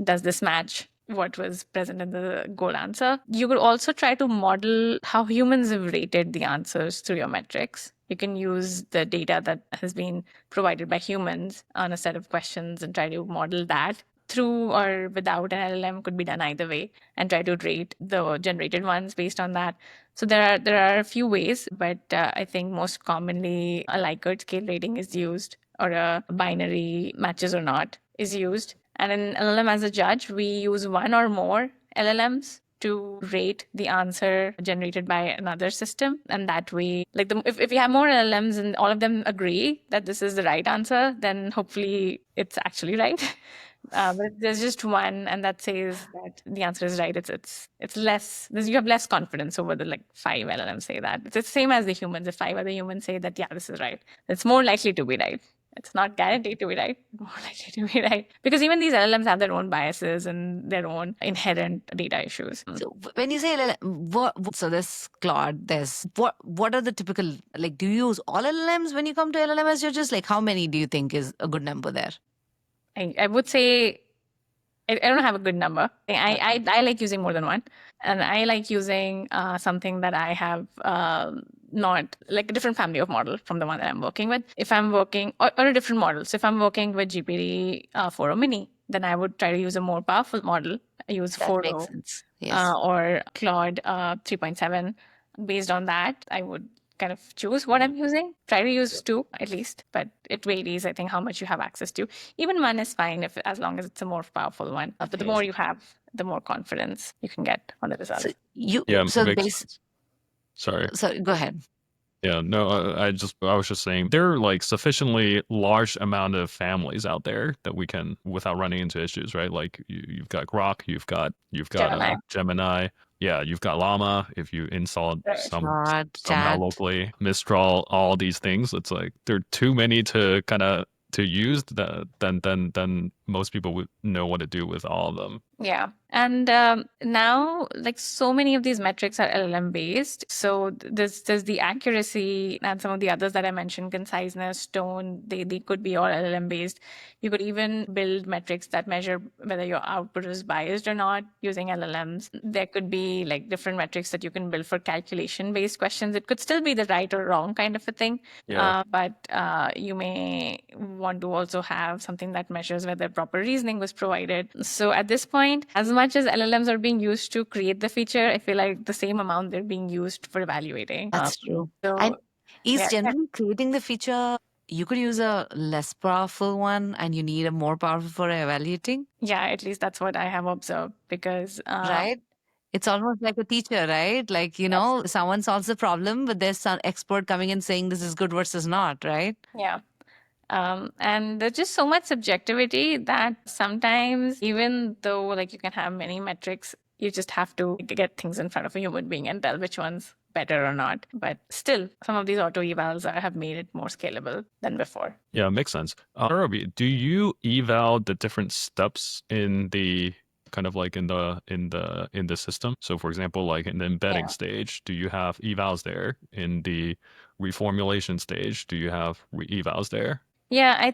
does this match what was present in the gold answer? You could also try to model how humans have rated the answers through your metrics. You can use the data that has been provided by humans on a set of questions and try to model that. Through or without an LLM could be done either way, and try to rate the generated ones based on that. So there are a few ways, but I think most commonly a Likert scale rating is used, or a binary matches or not is used. And in LLM as a judge, we use one or more LLMs to rate the answer generated by another system. And that way, like if we have more LLMs and all of them agree that this is the right answer, then hopefully it's actually right. But if there's just one and that says that the answer is right, it's less. You have less confidence over the like 5 LLMs say that. It's the same as the humans. If 5 other humans say that, yeah, this is right, it's more likely to be right. It's not guaranteed to be right, more likely to be right. Because even these LLMs have their own biases and their own inherent data issues. So when you say LLM, so there's Claude, there's what are the typical, like, do you use all LLMs when you come to LLM as judges? Like, how many do you think is a good number there? I would say I don't have a good number. I like using more than one, and I like using something that I have not like a different family of model from the one that I'm working with. If I'm working or a different model, so if I'm working with GPT 4.0 Mini, then I would try to use a more powerful model. I use That 4.0 makes sense. Yes. or Claude 3.7. Based on that, I would kind of choose what I'm using. Try to use 2 at least, but it varies, I think, how much you have access to. Even 1 is fine as long as it's a more powerful one. But the more you have, the more confidence you can get on the results. So Sorry. So go ahead. Yeah, no, I was just saying there are like sufficiently large amount of families out there that we can, without running into issues, right? Like you've got Grok, you've got Gemini. Yeah, you've got Llama. If you install somehow Chat. locally, Mistral, all these things, it's like there are too many to kind of to use. Then most people would know what to do with all of them. Yeah. And now, like, so many of these metrics are LLM based. So there's the accuracy and some of the others that I mentioned, conciseness, tone, they could be all LLM based. You could even build metrics that measure whether your output is biased or not using LLMs. There could be like different metrics that you can build for calculation based questions. It could still be the right or wrong kind of a thing. But you may want to also have something that measures whether proper reasoning was provided. So at this point, as much as LLMs are being used to create the feature, I feel like the same amount they're being used for evaluating. That's true. So And is yeah, generally creating the feature, you could use a less powerful one and you need a more powerful for evaluating, yeah, at least that's what I have observed because right? It's almost like a teacher, right? Like, someone solves the problem, but there's some expert coming in saying this is good versus not, right? yeah. And there's just so much subjectivity that sometimes, even though like you can have many metrics, you just have to get things in front of a human being and tell which one's better or not. But still, some of these auto evals have made it more scalable than before. Yeah, makes sense. Surabhi, do you eval the different steps in the kind of like in the system? So for example, like in the embedding Yeah. stage, do you have evals there? In the reformulation stage, do you have evals there? Yeah,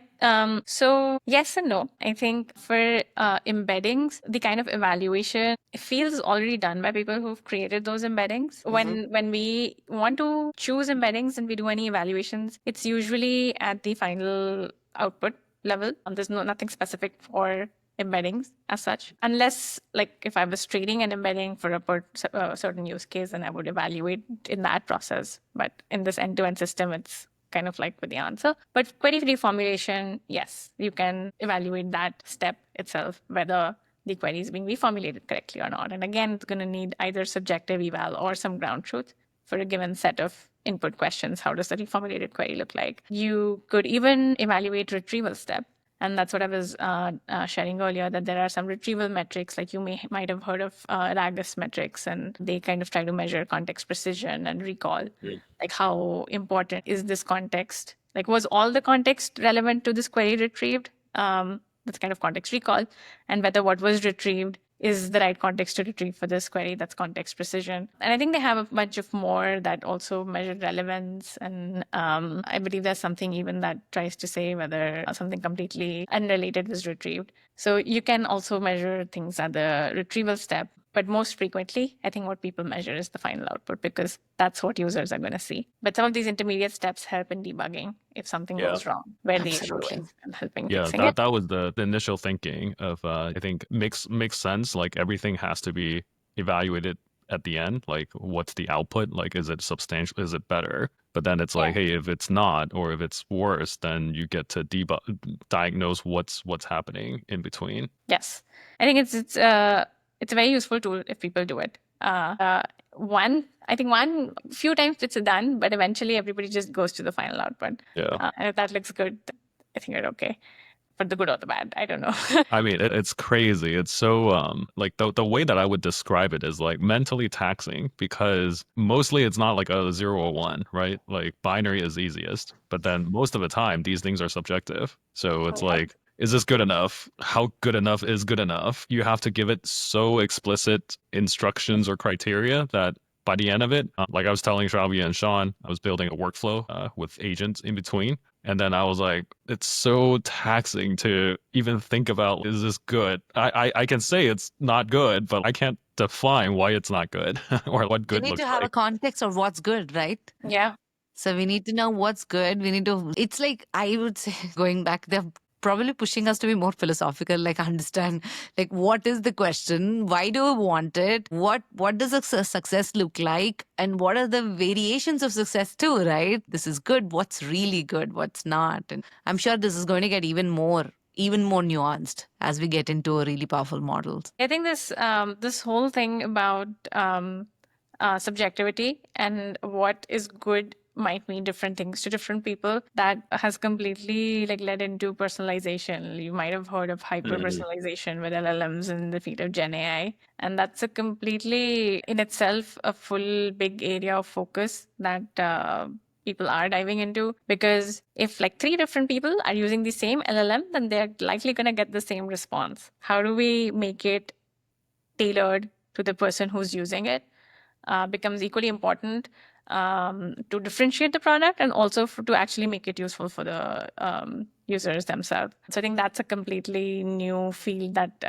so yes and no. I think for embeddings, the kind of evaluation feels already done by people who've created those embeddings. When we want to choose embeddings and we do any evaluations, it's usually at the final output level. There's nothing specific for embeddings as such, unless like if I was trading an embedding for a certain use case, then I would evaluate in that process. But in this end-to-end system, it's kind of like with the answer. But query reformulation, yes, you can evaluate that step itself, whether the query is being reformulated correctly or not. And again, it's going to need either subjective eval or some ground truth for a given set of input questions. How does the reformulated query look like? You could even evaluate retrieval step. And that's what I was sharing earlier, that there are some retrieval metrics, like you might have heard of RAGUS metrics, and they kind of try to measure context precision and recall. Like how important is this context? Like was all the context relevant to this query retrieved? That's kind of context recall, and whether what was retrieved is the right context to retrieve for this query. That's context precision. And I think they have a bunch of more that also measure relevance. And I believe there's something even that tries to say whether something completely unrelated was retrieved. So you can also measure things at the retrieval step. But most frequently, I think what people measure is the final output because that's what users are going to see. But some of these intermediate steps help in debugging if something Yeah. goes wrong, where the issue Absolutely. is, and helping Yeah, fixing it. that was the initial thinking of I think makes sense. Like everything has to be evaluated at the end. Like what's the output? Like is it substantial? Is it better? But then it's like, Yeah. hey, if it's not or if it's worse, then you get to diagnose what's happening in between. Yes, I think it's a very useful tool if people do it. One few times it's done, but eventually everybody just goes to the final output. Yeah. And if that looks good, I think you're okay. For the good or the bad, I don't know. I mean, it's crazy. It's so like the way that I would describe it is like mentally taxing because mostly it's not like a 0 or 1, right? Like binary is easiest, but then most of the time these things are subjective. So it's like, is this good enough? How good enough is good enough? You have to give it so explicit instructions or criteria that by the end of it, like I was telling Sravya and Sean, I was building a workflow with agents in between. And then I was like, it's so taxing to even think about, is this good? I can say it's not good, but I can't define why it's not good or what You good need looks to have a like. context of what's good, right? Yeah. So we need to know what's good. We need to, it's like, I would say, going back, they're probably pushing us to be more philosophical, like understand, like, what is the question? Why do we want it? What does a success look like? And what are the variations of success too, right? This is good. What's really good? What's not? And I'm sure this is going to get even more nuanced as we get into a really powerful models. I think this whole thing about subjectivity and what is good might mean different things to different people. That has completely like led into personalization. You might have heard of hyper personalization with LLMs in the field of Gen AI, and that's a completely in itself a full big area of focus that people are diving into, because if like 3 different people are using the same LLM, then they're likely going to get the same response. How do we make it tailored to the person who's using it becomes equally important to differentiate the product and also to actually make it useful for the users themselves. So I think that's a completely new field that,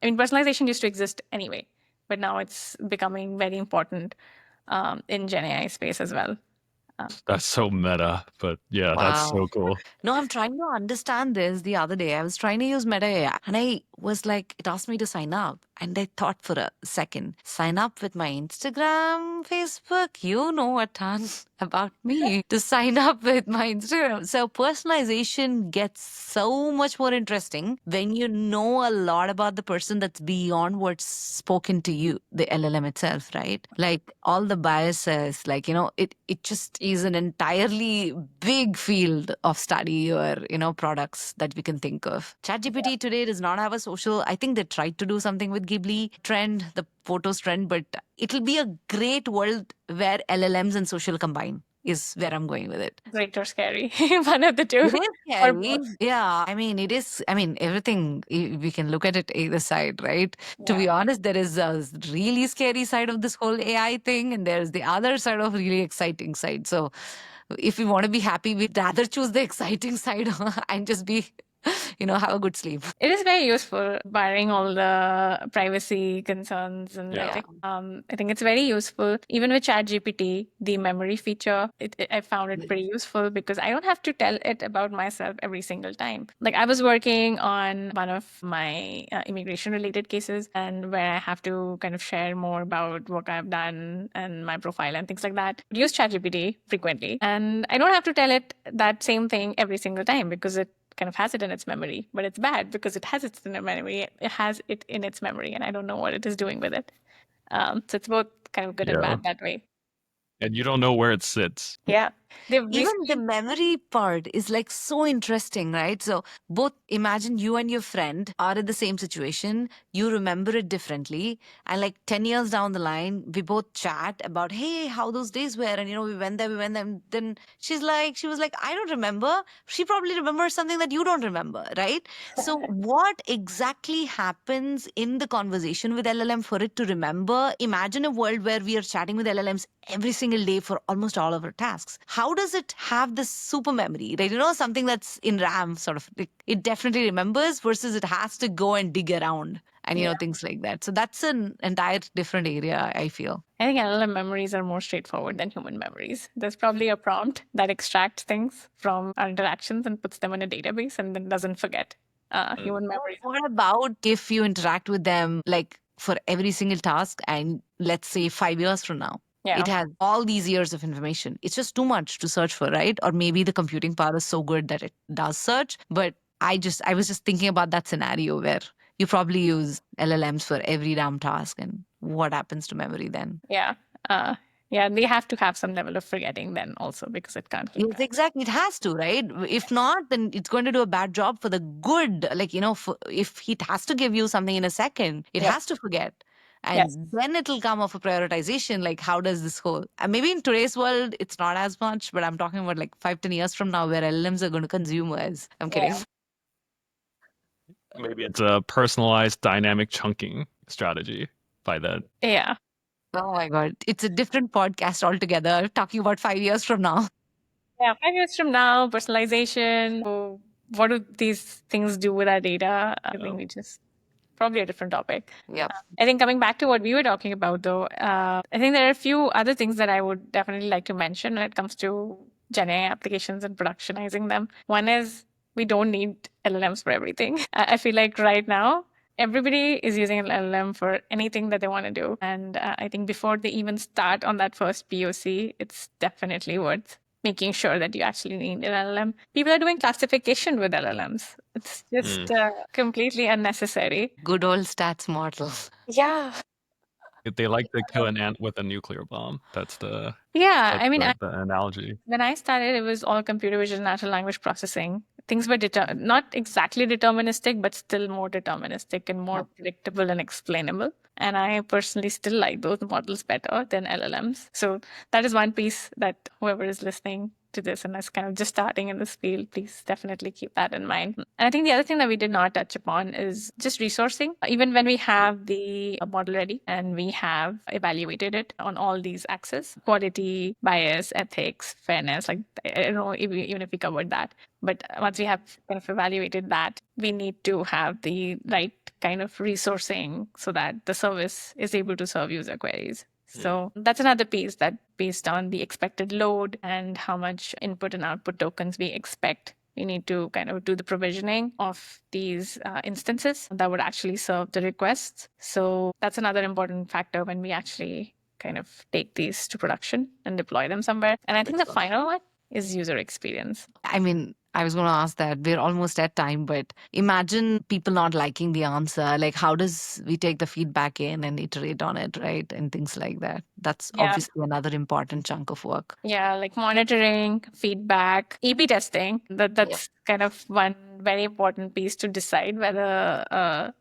personalization used to exist anyway, but now it's becoming very important in GenAI space as well. That's so meta, but yeah, that's so Wow. cool. No, I'm trying to understand this the other day. I was trying to use Meta AI and I was like, it asked me to sign up. And I thought for a second, sign up with my Instagram, Facebook, you know a ton about me to sign up with my Instagram. So personalization gets so much more interesting when you know a lot about the person that's beyond what's spoken to you, the LLM itself, right? Like all the biases, like, it just is an entirely big field of study or, products that we can think of. ChatGPT today does not have a social, I think they tried to do something with Ghibli trend, the photos trend, but it'll be a great world where LLMs and social combine is where I'm going with it. Great or scary, one of the two. It is Or scary. both. Yeah. I mean, it is. I mean, everything, we can look at it either side, right? To Yeah. be honest, there is a really scary side of this whole AI thing, and there's the other side of really exciting side. So if we want to be happy, we'd rather choose the exciting side and just be, have a good sleep. It is very useful, barring all the privacy concerns and Yeah. everything. I think it's very useful. Even with ChatGPT, the memory feature, I found it pretty useful because I don't have to tell it about myself every single time. Like I was working on one of my immigration-related cases, and where I have to kind of share more about what I've done and my profile and things like that. I use ChatGPT frequently, and I don't have to tell it that same thing every single time because it kind of has it in its memory, but it's bad because it has it in its memory. It has it in its memory, and I don't know what it is doing with it. So it's both kind of good and Yeah. bad that way. And you don't know where it sits. Yeah, they've Even the recently. memory part is like so interesting, right? So both imagine you and your friend are in the same situation, you remember it differently, and like 10 years down the line, we both chat about, hey, how those days were, and we went there, and then she was like, I don't remember. She probably remembers something that you don't remember, right? So what exactly happens in the conversation with LLM for it to remember? Imagine a world where we are chatting with LLMs every single day for almost all of our tasks. How does it have this super memory, right? Something that's in RAM, sort of. It definitely remembers versus it has to go and dig around and, Yeah. things like that. So that's an entire different area, I feel. I think LLM memories are more straightforward than human memories. There's probably a prompt that extracts things from our interactions and puts them in a database and then doesn't forget. Human memories. What about if you interact with them like for every single task and let's say 5 years from now? Yeah. It has all these years of information. It's just too much to search for, right? Or maybe the computing power is so good that it does search. But I was just thinking about that scenario where you probably use LLMs for every damn task. And what happens to memory then? Yeah. Yeah, they have to have some level of forgetting then also because it can't keep Yes, track. exactly. It has to, right? If not, then it's going to do a bad job for the good. Like, if it has to give you something in a second, it Yeah. has to forget. Yes. And then it'll come off a prioritization. Like, how does this whole, maybe in today's world, it's not as much, but I'm talking about like 5, 10 years from now where LLMs are going to consume us. I'm kidding. Yeah. Maybe it's a personalized dynamic chunking strategy by then. Yeah. Oh my God. It's a different podcast altogether, talking about 5 years from now. Yeah, 5 years from now, personalization. So what do these things do with our data? I think we just probably a different topic. Yep. I think coming back to what we were talking about, though, I think there are a few other things that I would definitely like to mention when it comes to GenAI applications and productionizing them. One is we don't need LLMs for everything. I feel like right now, everybody is using an LLM for anything that they want to do. And I think before they even start on that first POC, it's definitely worth making sure that you actually need an LLM. People are doing classification with LLMs. It's just completely unnecessary. Good old stats model. Yeah. They like to kill an ant with a nuclear bomb. That's the Yeah. that's I mean, the analogy. when I started, it was all computer vision, natural language processing. Things were not exactly deterministic, but still more deterministic and more predictable and explainable. And I personally still like those models better than LLMs. So that is one piece that whoever is listening to this and is kind of just starting in this field, please definitely keep that in mind. And I think the other thing that we did not touch upon is just resourcing. Even when we have the model ready and we have evaluated it on all these axes, quality, bias, ethics, fairness, like I don't know even if we covered that. But once we have kind of evaluated that, we need to have the right kind of resourcing so that the service is able to serve user queries. So that's another piece that based on the expected load and how much input and output tokens we expect, we need to kind of do the provisioning of these instances that would actually serve the requests. So that's another important factor when we actually kind of take these to production and deploy them somewhere. And I think the final one is user experience. I mean, I was going to ask that. We're almost at time, but imagine people not liking the answer. Like, how does we take the feedback in and iterate on it, right? And things like that. That's Yeah. obviously another important chunk of work. Yeah, like monitoring, feedback, A/B testing. That's kind of one very important piece to decide whether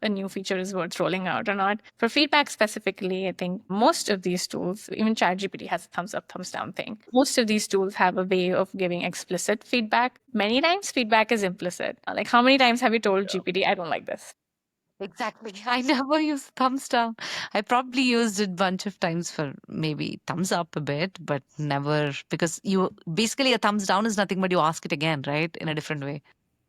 a new feature is worth rolling out or not. For feedback specifically, I think most of these tools, even ChatGPT has a thumbs up, thumbs down thing. Most of these tools have a way of giving explicit feedback. Many times feedback is implicit. Like how many times have you told GPT, I don't like this? Exactly. I never use thumbs down. I probably used it a bunch of times for maybe thumbs up a bit, but never because you basically a thumbs down is nothing but you ask it again, right? In a different way.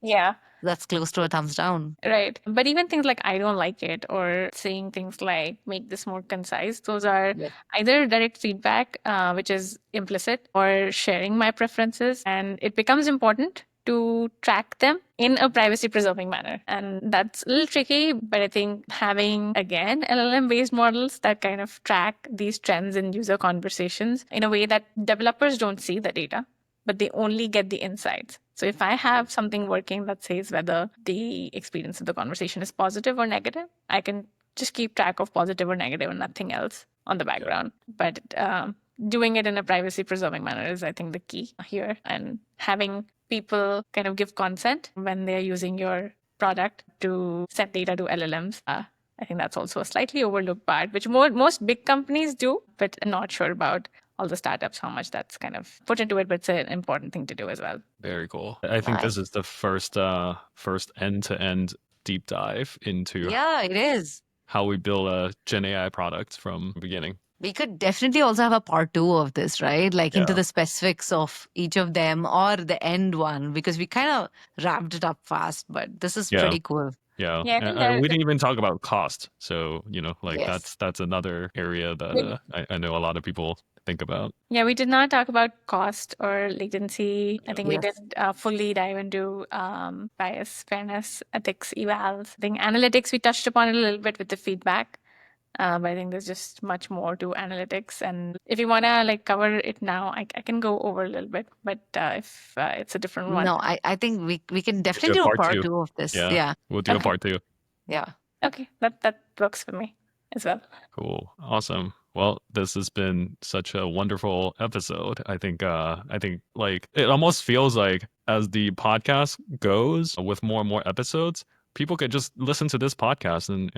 Yeah. That's close to a thumbs down. Right. But even things like I don't like it or saying things like make this more concise, those are either direct feedback, which is implicit, or sharing my preferences. And it becomes important to track them in a privacy preserving manner. And that's a little tricky, but I think having, again, LLM based models that kind of track these trends in user conversations in a way that developers don't see the data, but they only get the insights. So if I have something working that says whether the experience of the conversation is positive or negative, I can just keep track of positive or negative and nothing else on the background. But doing it in a privacy preserving manner is, I think, the key here. And having people kind of give consent when they're using your product to send data to LLMs. I think that's also a slightly overlooked part, which most big companies do, but I'm not sure about all the startups, how much that's kind of put into it, but it's an important thing to do as well. Very cool. I think this is the first end-to-end deep dive into it is. how we build a Gen AI product from the beginning. We could definitely also have a part 2 of this, right? Like into the specifics of each of them or the end one, because we kind of wrapped it up fast, but this is pretty cool. Yeah. Yeah, I think And we didn't even talk about cost. So, like Yes. that's another area that I know a lot of people think about. Yeah, we did not talk about cost or latency. I think we Yes. did fully dive into bias, fairness, ethics, evals. I think analytics, we touched upon it a little bit with the feedback. But I think there's just much more to analytics. And if you want to like cover it now, I can go over a little bit, but if it's a different one. No, I think we can definitely do a part 2 of this. Yeah. We'll do a part 2. Yeah. Okay, that works for me as well. Cool. Awesome. Well, this has been such a wonderful episode. I think like it almost feels like as the podcast goes with more and more episodes, people could just listen to this podcast and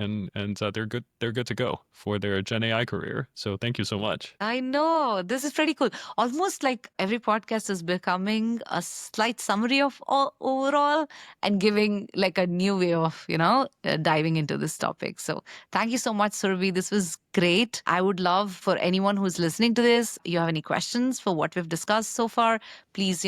they're good to go for their Gen AI career. So thank you so much. I know. This is pretty cool. Almost like every podcast is becoming a slight summary of all, overall and giving like a new way of, diving into this topic. So thank you so much, Surabhi. This was great. I would love for anyone who's listening to this, you have any questions for what we've discussed so far, please,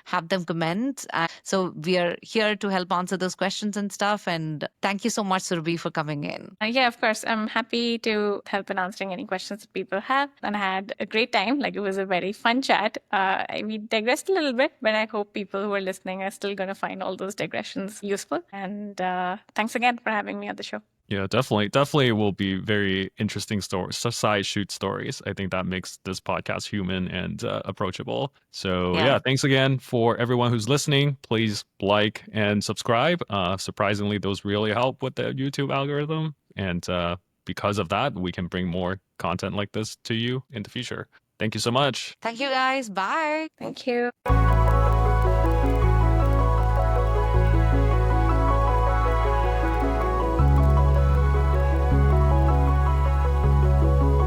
have them comment. So we are here to help answer those questions and stuff. And thank you so much, Surabhi, for coming in. Yeah, of course. I'm happy to help in answering any questions that people have. And I had a great time. Like it was a very fun chat. We digressed a little bit, but I hope people who are listening are still going to find all those digressions useful. And thanks again for having me on the show. Yeah, definitely will be very interesting stories, side shoot stories. I think that makes this podcast human and approachable. So yeah, thanks again for everyone who's listening. Please like and subscribe. Surprisingly, those really help with the YouTube algorithm. And because of that, we can bring more content like this to you in the future. Thank you so much. Thank you, guys. Bye. Thank you.